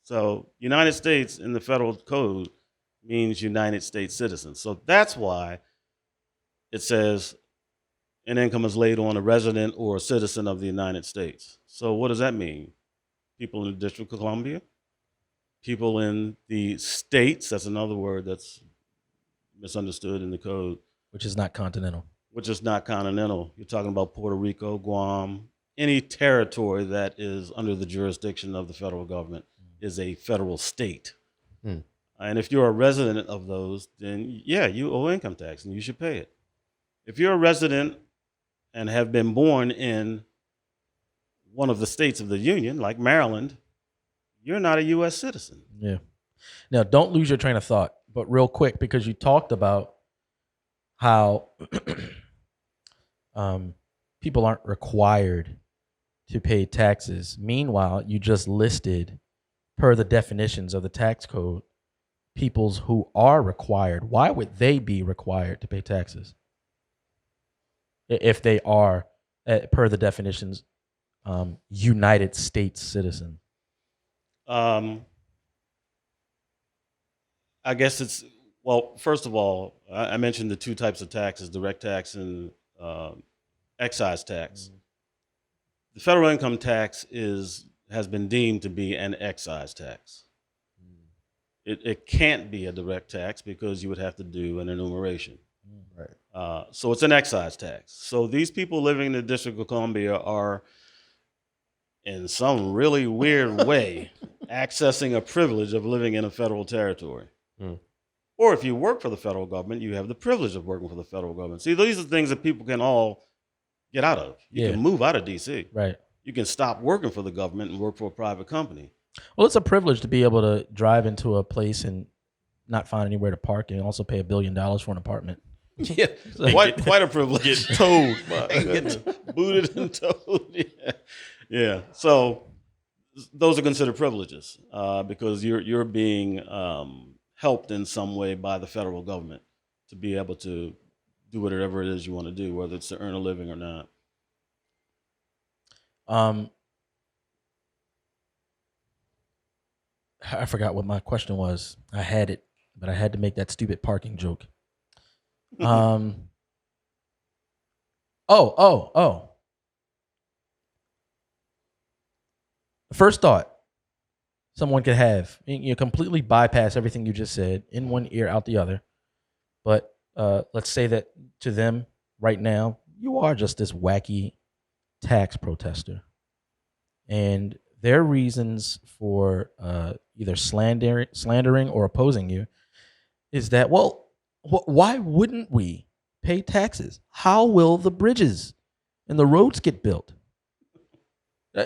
So United States in the federal code means United States citizens. So that's why it says an income is laid on a resident or a citizen of the United States. So what does that mean? People in the District of Columbia, people in the states, that's another word that's misunderstood in the code. Which is not continental. Which is not continental. You're talking about Puerto Rico, Guam, any territory that is under the jurisdiction of the federal government is a federal state. And if you're a resident of those, then yeah, you owe income tax and you should pay it. If you're a resident and have been born in one of the states of the Union, like Maryland, you're not a U.S. citizen. Yeah. Now, don't lose your train of thought, but real quick, because you talked about how people aren't required to pay taxes. Meanwhile, you just listed, per the definitions of the tax code, peoples who are required. Why would they be required to pay taxes if they are, per the definitions, United States citizen? I guess it's, well, first of all, I mentioned the two types of taxes, direct tax and excise tax. The federal income tax has been deemed to be an excise tax. It can't be a direct tax because you would have to do an enumeration. Right. So it's an excise tax. So these people living in the District of Columbia are, in some really weird way, accessing a privilege of living in a federal territory. Or if you work for the federal government, you have the privilege of working for the federal government. See, these are things that people can all get out of. You can move out of D.C. Right. You can stop working for the government and work for a private company. Well, it's a privilege to be able to drive into a place and not find anywhere to park and also pay $1 billion for an apartment. Yeah, quite a privilege. Get towed. Get booted and towed. Yeah. So those are considered privileges because you're being helped in some way by the federal government to be able to do whatever it is you want to do, whether it's to earn a living or not. I forgot what my question was. I had it, but I had to make that stupid parking joke. Um. Oh. First thought someone could have. You completely bypass everything you just said, in one ear, out the other. But let's say that to them right now, you are just this wacky tax protester. And their reasons for either slandering or opposing you is that, well, why wouldn't we pay taxes? How will the bridges and the roads get built?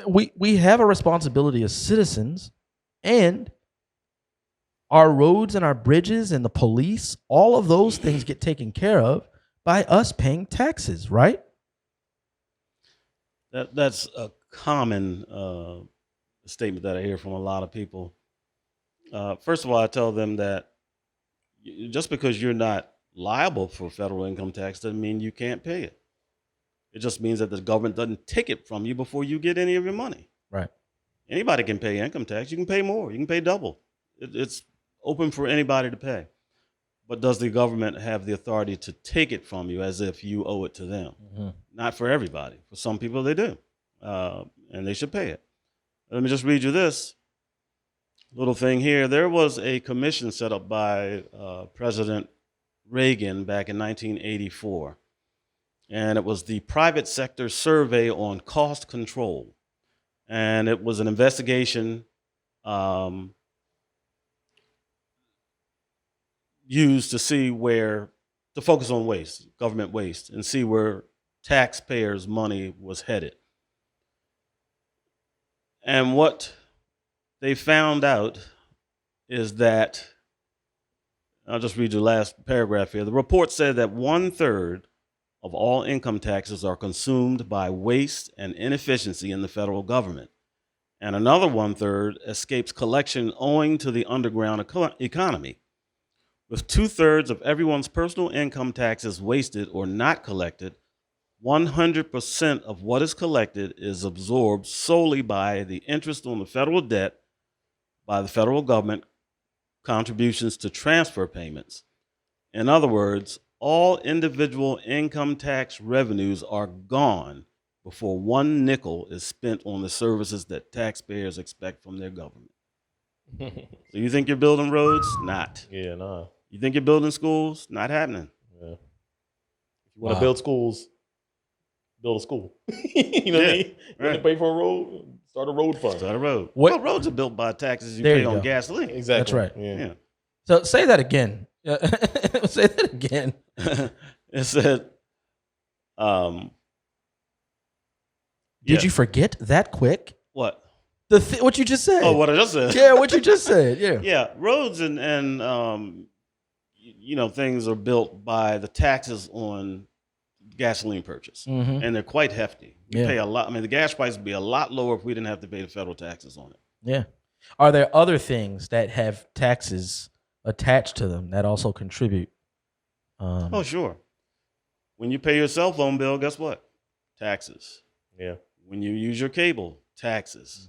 We have a responsibility as citizens, and our roads and our bridges and the police, all of those things get taken care of by us paying taxes, right? That's a common statement that I hear from a lot of people. First of all, I tell them that just because you're not liable for federal income tax doesn't mean you can't pay it. It just means that the government doesn't take it from you before you get any of your money. Right. Anybody can pay income tax. You can pay more. You can pay double. It's open for anybody to pay. But does the government have the authority to take it from you as if you owe it to them? Mm-hmm. Not for everybody. For some people, they do. And they should pay it. Let me just read you this little thing here. There was a commission set up by President Reagan back in 1984. And it was the Private Sector Survey on Cost Control. And it was an investigation used to see to focus on waste, government waste, and see where taxpayers' money was headed. And what they found out is that, I'll just read the last paragraph here. The report said that 1/3 of all income taxes are consumed by waste and inefficiency in the federal government. And another 1/3 escapes collection owing to the underground economy. With 2/3 of everyone's personal income taxes wasted or not collected, 100% of what is collected is absorbed solely by the interest on the federal debt, by the federal government, contributions to transfer payments. In other words, all individual income tax revenues are gone before one nickel is spent on the services that taxpayers expect from their government. So you think you're building roads? Not. Yeah, nah. You think you're building schools? Not happening. Yeah. If you want to build schools, build a school. You know what I mean? You want to pay for a road? Start a road fund. Start a road. What- Well, roads are built by taxes you There pay you on go. gasoline. Exactly. That's right. Yeah. So say that again. Say that again. It said, Did you forget that quick? what? What you just said? Oh, what I just said. Yeah, what you just said. Yeah. Yeah, roads and things are built by the taxes on gasoline purchase, Mm-hmm. and they're quite hefty. You Yeah. pay a lot. I mean, the gas price would be a lot lower if we didn't have to pay the federal taxes on it. Yeah. Are there other things that have taxes attached to them that also contribute? Oh, sure. When you pay your cell phone bill, guess what? Taxes. Yeah. When you use your cable, taxes.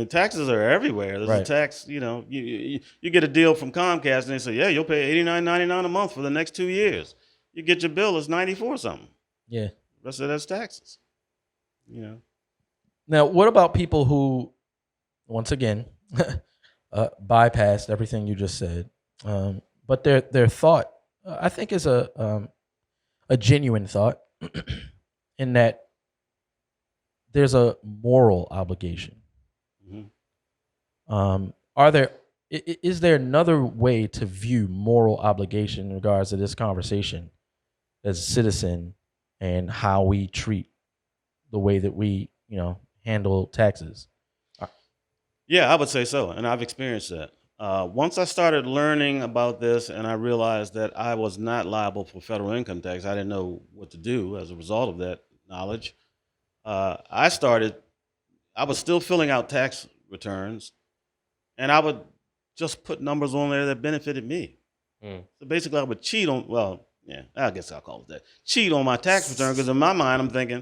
Taxes are everywhere. There's Right. a tax. You get a deal from Comcast, and they say, yeah, you'll pay $89.99 a month for the next 2 years. You get your bill, it's 94 something. Yeah. The rest of that's taxes. Now, what about people who, once again, bypassed everything you just said, but their thought, I think, is a genuine thought, in that there's a moral obligation. Mhm. Is there another way to view moral obligation in regards to this conversation as a citizen and how we treat the way that we, handle taxes? Yeah, I would say so, and I've experienced that. Once I started learning about this, and I realized that I was not liable for federal income tax, I didn't know what to do as a result of that knowledge. I I was still filling out tax returns, and I would just put numbers on there that benefited me. So basically, I would cheat on. Well, yeah, I guess I'll call it that. Cheat on my tax return because in my mind, I'm thinking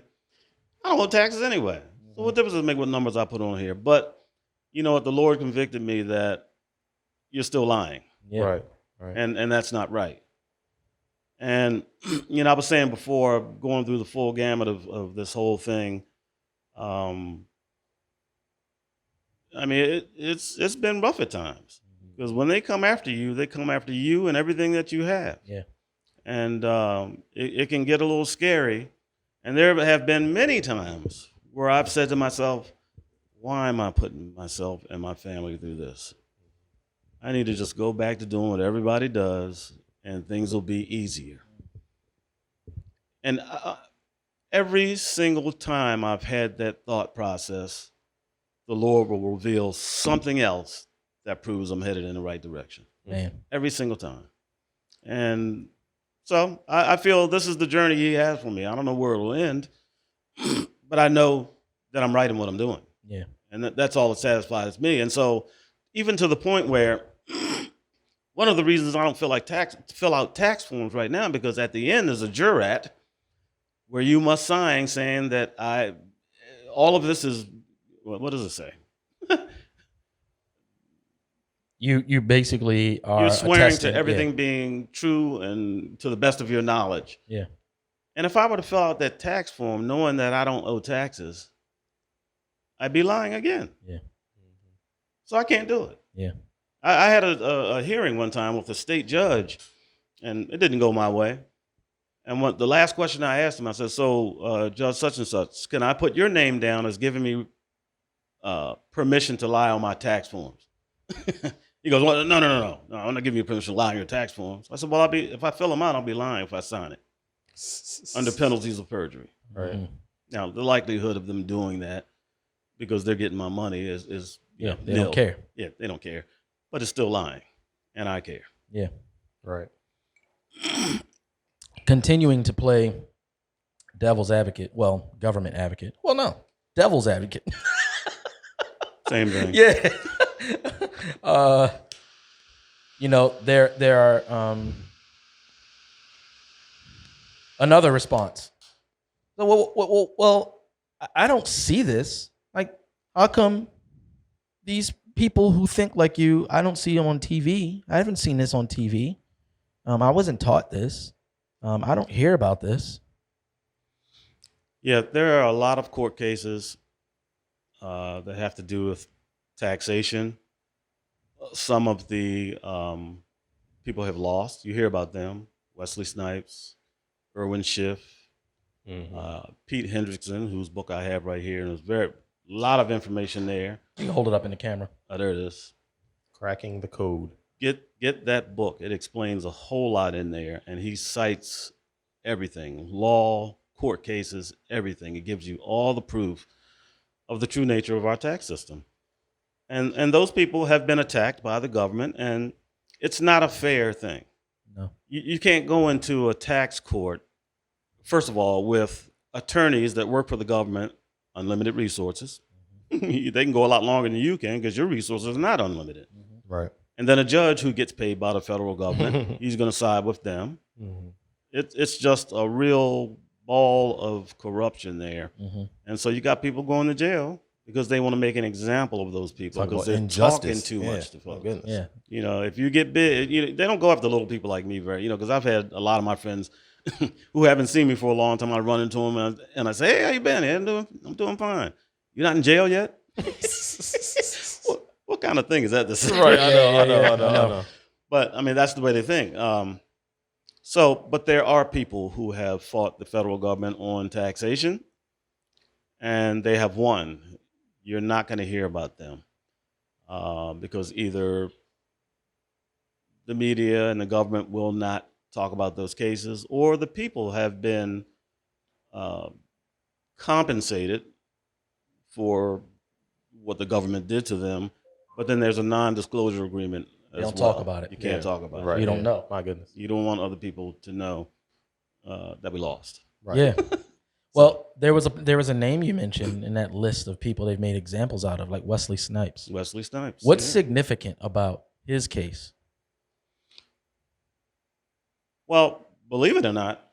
I don't owe taxes anyway. So what difference does it make what numbers I put on here? But you know what? The Lord convicted me that you're still lying, Yeah. Right. and that's not right. And you know, I was saying before, going through the full gamut of this whole thing. I mean, it's been rough at times because when they come after you and everything that you have. Yeah. And it can get a little scary. And there have been many times where I've said to myself, why am I putting myself and my family through this? I need to just go back to doing what everybody does and things will be easier. And every single time I've had that thought process, the Lord will reveal something else that proves I'm headed in the right direction. Man. Every single time. And so I feel this is the journey He has for me. I don't know where it will end, but I know that I'm right in what I'm doing. Yeah. And that's all that satisfies me. And so even to the point where one of the reasons I don't fill out tax forms right now, because at the end there's a jurat where you must sign saying that all of this is, what does it say? You basically are You're swearing attesting, to everything being true and to the best of your knowledge. Yeah. And if I were to fill out that tax form knowing that I don't owe taxes, I'd be lying again. Yeah. So I can't do it. Yeah. I had a hearing one time with a state judge, and it didn't go my way. And the last question I asked him, I said, so Judge such and such, can I put your name down as giving me permission to lie on my tax forms? He goes, well, no, I'm not giving you permission to lie on your tax forms. I said, well, if I fill them out, I'll be lying if I sign it under penalties of perjury. Right. Mm-hmm. Now, the likelihood of them doing that because they're getting my money is Yeah. They nil. don't care. Yeah, they don't care, but it's still lying, and I care. Yeah. Right. Continuing to play devil's advocate. Well, government advocate. Well, no, devil's advocate. Same thing. Yeah. You know, there are another response. So, well, I don't see this. Like, how come these people who think like you, I don't see them on TV? I haven't seen this on TV. I wasn't taught this. I don't hear about this. Yeah, there are a lot of court cases that have to do with taxation. Some of the people have lost. You hear about them. Wesley Snipes, Irwin Schiff, Pete Hendrickson, whose book I have right here. And there's a lot of information there. You can hold it up in the camera. There it is. Cracking the code. Get that book. It explains a whole lot in there, and he cites everything: law, court cases, everything. It gives you all the proof of the true nature of our tax system. And those people have been attacked by the government, and it's not a fair thing. No. You can't go into a tax court, first of all, with attorneys that work for the government, unlimited resources. They can go a lot longer than you can because your resources are not unlimited. Right. And then a judge who gets paid by the federal government, he's going to side with them. It's just a real ball of corruption there. And so you got people going to jail because they want to make an example of those people Talk because about they're injustice. talking too Yeah. much to folks. Oh, goodness. Yeah. You know, if you get big, they don't go after little people like me because I've had a lot of my friends who haven't seen me for a long time. I run into them and I say, hey, how you been? Yeah, I'm doing fine. You're not in jail yet? What kind of thing is that to say? Right. I know. But I mean, that's the way they think. But there are people who have fought the federal government on taxation, and they have won. You're not going to hear about them because either the media and the government will not talk about those cases, or the people have been compensated for what the government did to them. But then there's a non-disclosure agreement. They don't talk about it. You can't talk about Right. it. You don't know. My goodness. You don't want other people to know that we lost. Right. Yeah. Well, there was a name you mentioned in that list of people they've made examples out of, like Wesley Snipes. Wesley Snipes. What's yeah. significant about his case? Well, believe it or not,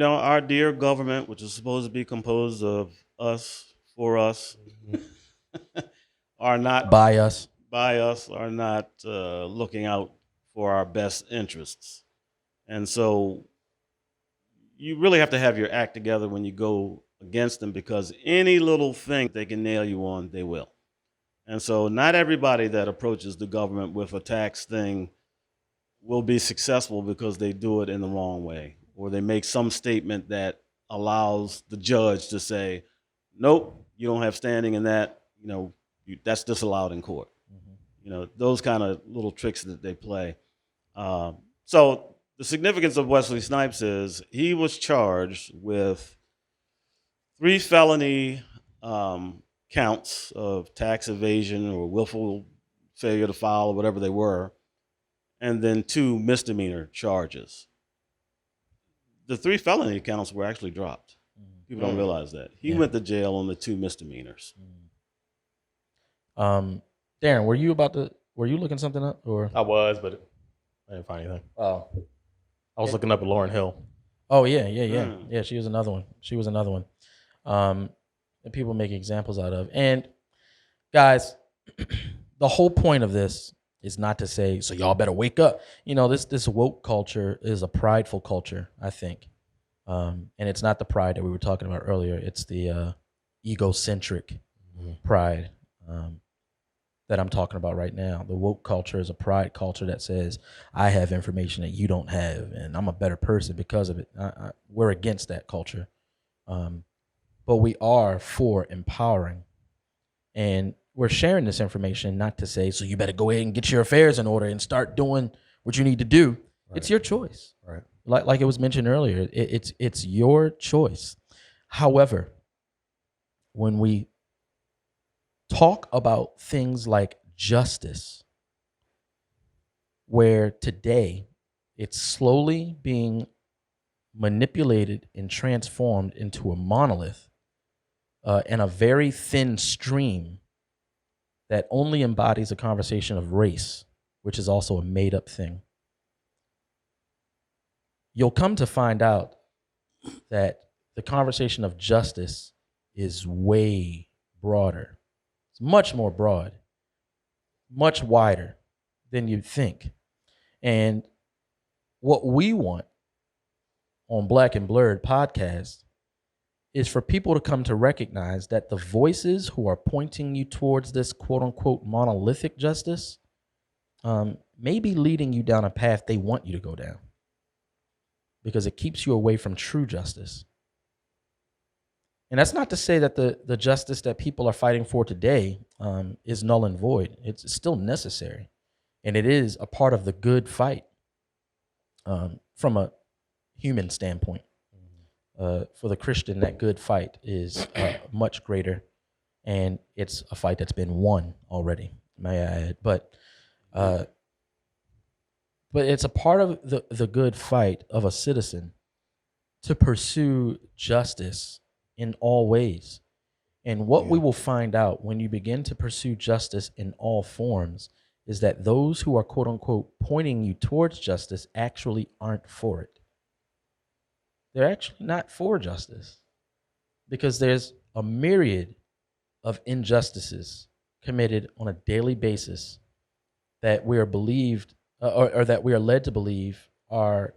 our dear government, which is supposed to be composed of us, for us, are not By us. are not looking out for our best interests. And so you really have to have your act together when you go against them, because any little thing they can nail you on, they will. And so not everybody that approaches the government with a tax thing will be successful because they do it in the wrong way, or they make some statement that allows the judge to say, nope, you don't have standing in that, that's disallowed in court. Those kind of little tricks that they play. So the significance of Wesley Snipes is he was charged with 3 felony counts of tax evasion or willful failure to file or whatever they were, and then 2 misdemeanor charges. The 3 felony counts were actually dropped. People don't realize that. He went to jail on the 2 misdemeanors. Darren, were you looking something up, or? I was, but I didn't find anything. Oh. I was looking up at Lauryn Hill. Oh yeah. Yeah, she was another one. That people make examples out of. And guys, the whole point of this is not to say, so y'all better wake up. This woke culture is a prideful culture, I think. And it's not the pride that we were talking about earlier. It's the egocentric pride that I'm talking about right now. The woke culture is a pride culture that says, I have information that you don't have, and I'm a better person because of it. We're against that culture. But we are for empowering. And we're sharing this information not to say, so you better go ahead and get your affairs in order and start doing what you need to do. Right. It's your choice. Right. Like it was mentioned earlier, it's your choice. However, when we talk about things like justice, where today it's slowly being manipulated and transformed into a monolith and a very thin stream that only embodies a conversation of race, which is also a made-up thing, you'll come to find out that the conversation of justice is way broader. It's much more broad, much wider than you'd think. And what we want on Black and Blurred podcast is for people to come to recognize that the voices who are pointing you towards this quote unquote monolithic justice may be leading you down a path they want you to go down, because it keeps you away from true justice. And that's not to say that the justice that people are fighting for today is null and void. It's still necessary. And it is a part of the good fight from a human standpoint. For the Christian, that good fight is much greater. And it's a fight that's been won already, may I add. But it's a part of the good fight of a citizen to pursue justice in all ways. And what we will find out when you begin to pursue justice in all forms is that those who are quote unquote pointing you towards justice actually aren't for it. They're actually not for justice, because there's a myriad of injustices committed on a daily basis that we are believed or that we are led to believe are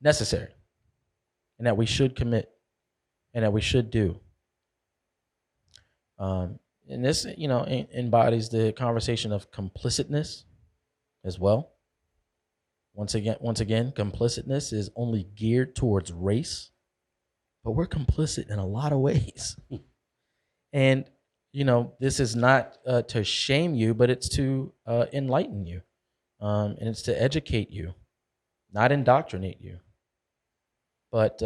necessary, and that we should commit, and that we should do. And this, embodies the conversation of complicitness as well. Once again, complicitness is only geared towards race, but we're complicit in a lot of ways. And, this is not to shame you, but it's to enlighten you. And it's to educate you, not indoctrinate you. But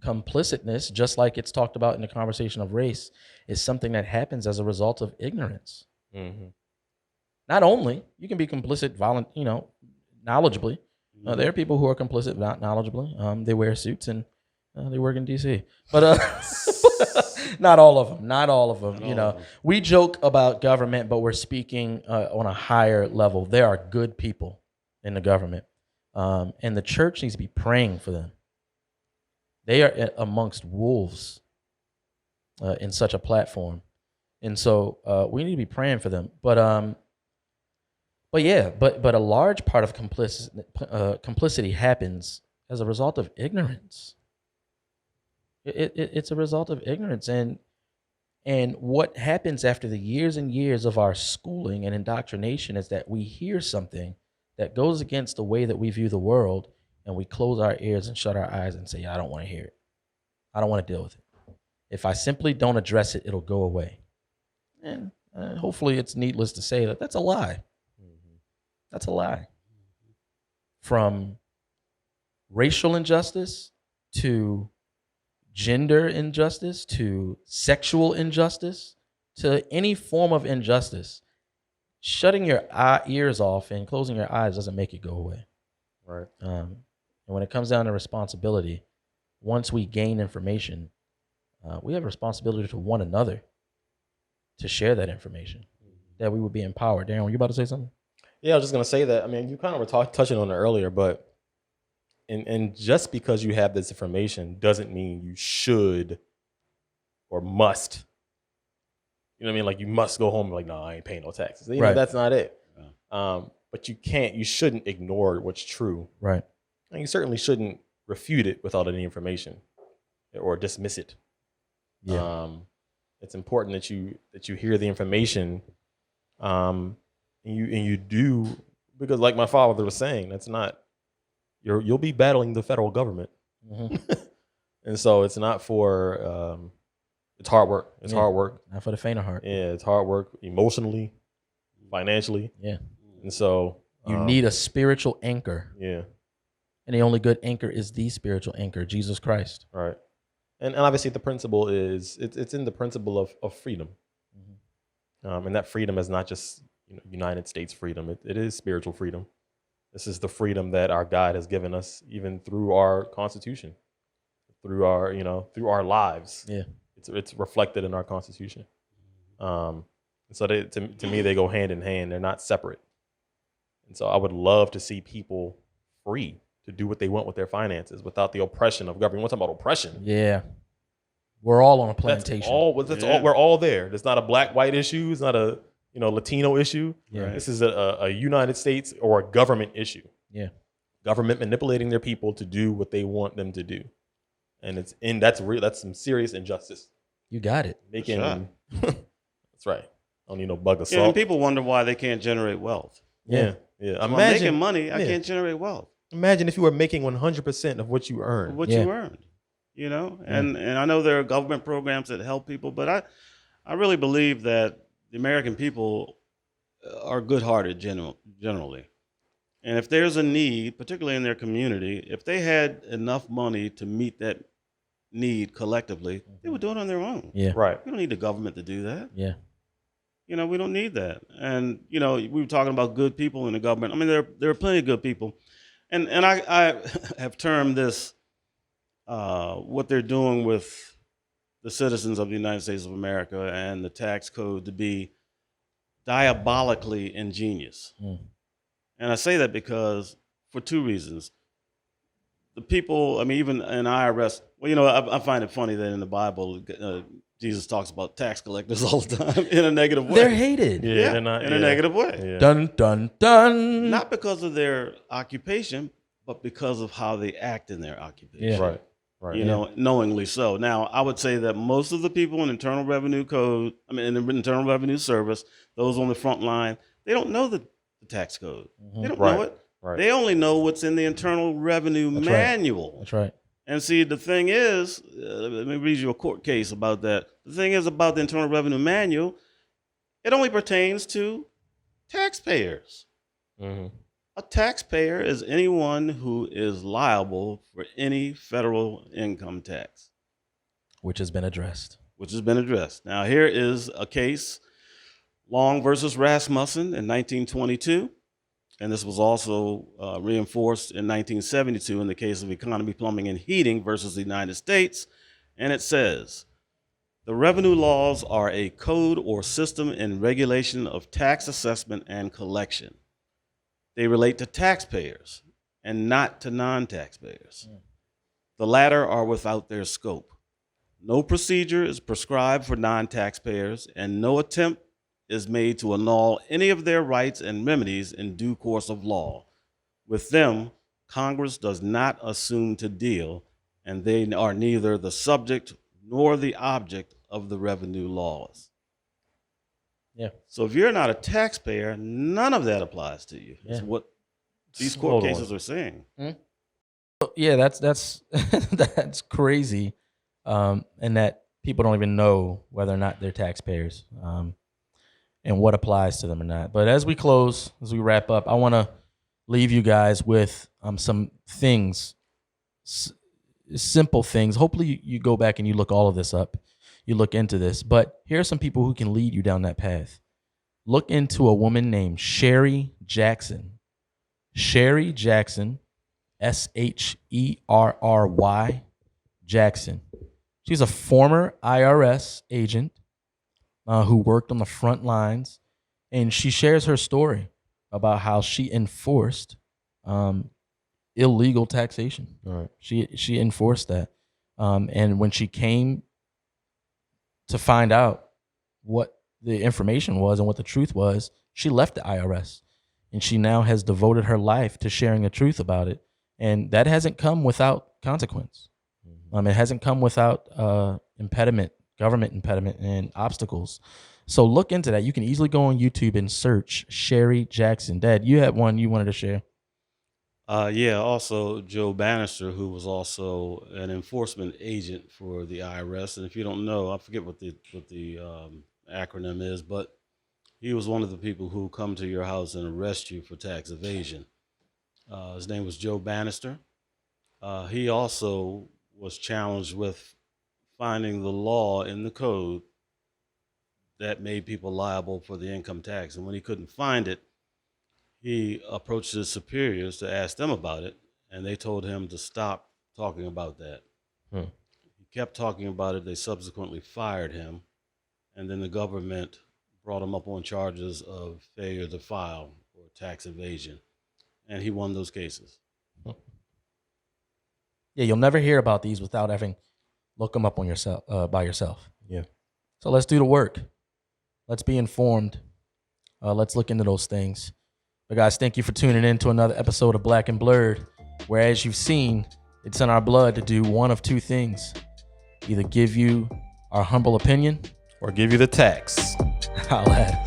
complicitness, just like it's talked about in the conversation of race, is something that happens as a result of ignorance. Mm-hmm. Not only, you can be complicit knowledgeably, There are people who are complicit not knowledgeably. They wear suits and they work in D.C. But not all of them. Not all of them. Not all of them. We joke about government, but we're speaking on a higher level. There are good people in the government, and the church needs to be praying for them. They are amongst wolves in such a platform, and so we need to be praying for them. But a large part of complicity happens as a result of ignorance. It's a result of ignorance, and what happens after the years and years of our schooling and indoctrination is that we hear something that goes against the way that we view the world, and we close our ears and shut our eyes and say, "Yeah, I don't want to hear it. I don't want to deal with it. If I simply don't address it, it'll go away." And hopefully, it's needless to say that that's a lie. That's a lie. From racial injustice to gender injustice to sexual injustice to any form of injustice, shutting your ears off and closing your eyes doesn't make it go away. Right. And when it comes down to responsibility, once we gain information, we have a responsibility to one another to share that information, that we would be empowered. Darren, were you about to say something? Yeah, I was just gonna say that. I mean, you kind of were touching on it earlier, but and just because you have this information doesn't mean you should or must. You know what I mean? Like you must go home and like, no, I ain't paying no taxes. You know, Right. that's not it. Yeah. But you shouldn't ignore what's true. Right. And you certainly shouldn't refute it without any information or dismiss it. Yeah. It's important that you hear the information, and you do, because like my father was saying, that's not you'll be battling the federal government, and so it's not for it's hard work. It's hard work. Not for the faint of heart. Yeah, it's hard work emotionally, financially. Yeah. And so You need a spiritual anchor. Yeah. And the only good anchor is the spiritual anchor, Jesus Christ. Right. And obviously the principle is it's in the principle of freedom. And that freedom is not just United States freedom. It is spiritual freedom. This is the freedom that our God has given us, even through our Constitution, through our lives. Yeah. It's reflected in our Constitution. And so to me, they go hand in hand. They're not separate. And so I would love to see people free to do what they want with their finances without the oppression of government. We're talking about oppression. Yeah. We're all on a plantation. That's all. We're all there. It's not a black-white issue. It's not a Latino issue. Yeah. This is a United States or a government issue. Yeah. Government manipulating their people to do what they want them to do, and that's some serious injustice. You got it. Making Sure. That's right. I don't need no bug of Yeah, and salt. people wonder why they can't generate wealth. Yeah. Well, I'm making money, I can't generate wealth. Imagine if you were making 100% of what you earn. What Yeah. you earned, and I know there are government programs that help people, but I really believe that the American people are good-hearted generally. And if there's a need, particularly in their community, if they had enough money to meet that need collectively, they would do it on their own. Yeah. Right. We don't need the government to do that. Yeah. We don't need that. And, we were talking about good people in the government. I mean, there are plenty of good people. And I have termed this, what they're doing with the citizens of the United States of America and the tax code to be diabolically ingenious. And I say that because for two reasons. The people, I mean, even in IRS, I find it funny that in the Bible, Jesus talks about tax collectors all the time in a negative way. They're hated. Yeah, they're not, in a negative way. Yeah. Dun, dun, dun. Not because of their occupation, but because of how they act in their occupation. Yeah. Right. Right. Knowingly so. Now, I would say that most of the people in Internal Revenue Code, in the Internal Revenue Service, those on the front line, they don't know the tax code. They don't know it. Right. They only know what's in the Internal Revenue Manual. That's right. And see, the thing is, let me read you a court case about that. The thing is about the Internal Revenue Manual, it only pertains to taxpayers. Mm-hmm. A taxpayer is anyone who is liable for any federal income tax. Which has been addressed. Now, here is a case, Long versus Rasmussen in 1922. And this was also reinforced in 1972 in the case of Economy Plumbing and Heating versus the United States. And it says, the revenue laws are a code or system and regulation of tax assessment and collection. They relate to taxpayers and not to non-taxpayers. The latter are without their scope. No procedure is prescribed for non-taxpayers, and no attempt is made to annul any of their rights and remedies in due course of law. With them, Congress does not assume to deal, and they are neither the subject nor the object of the revenue laws. Yeah. So if you're not a taxpayer, none of that applies to you. That's what these court Hold on. cases are saying. Yeah, that's that's crazy, and that people don't even know whether or not they're taxpayers, and what applies to them or not. But as we close, as we wrap up, I want to leave you guys with some things, simple things. Hopefully, you go back and you look all of this up, you look into this. But here are some people who can lead you down that path. Look into a woman named Sherry Jackson. Sherry Jackson. Sherry Jackson. She's a former IRS agent who worked on the front lines, and she shares her story about how she enforced illegal taxation. Right. She enforced that, and when she came to find out what the information was and what the truth was, she left the IRS, and she now has devoted her life to sharing the truth about it. And that hasn't come without consequence. It hasn't come without government impediment and obstacles. So look into that. You can easily go on YouTube and search Sherry Jackson. Dad, you had one you wanted to share. Yeah, also Joe Bannister, who was also an enforcement agent for the IRS. And if you don't know, I forget what the acronym is, but he was one of the people who come to your house and arrest you for tax evasion. His name was Joe Bannister. He also was challenged with finding the law in the code that made people liable for the income tax. And when he couldn't find it, he approached his superiors to ask them about it, and they told him to stop talking about that. He kept talking about it. They subsequently fired him, and then the government brought him up on charges of failure to file or tax evasion. And he won those cases. Yeah, you'll never hear about these without having look them up on yourself by yourself. Yeah. So let's do the work. Let's be informed. Let's look into those things. But guys, thank you for tuning in to another episode of Black and Blurred, where, as you've seen, it's in our blood to do one of two things: either give you our humble opinion Or give you the tax. I'll add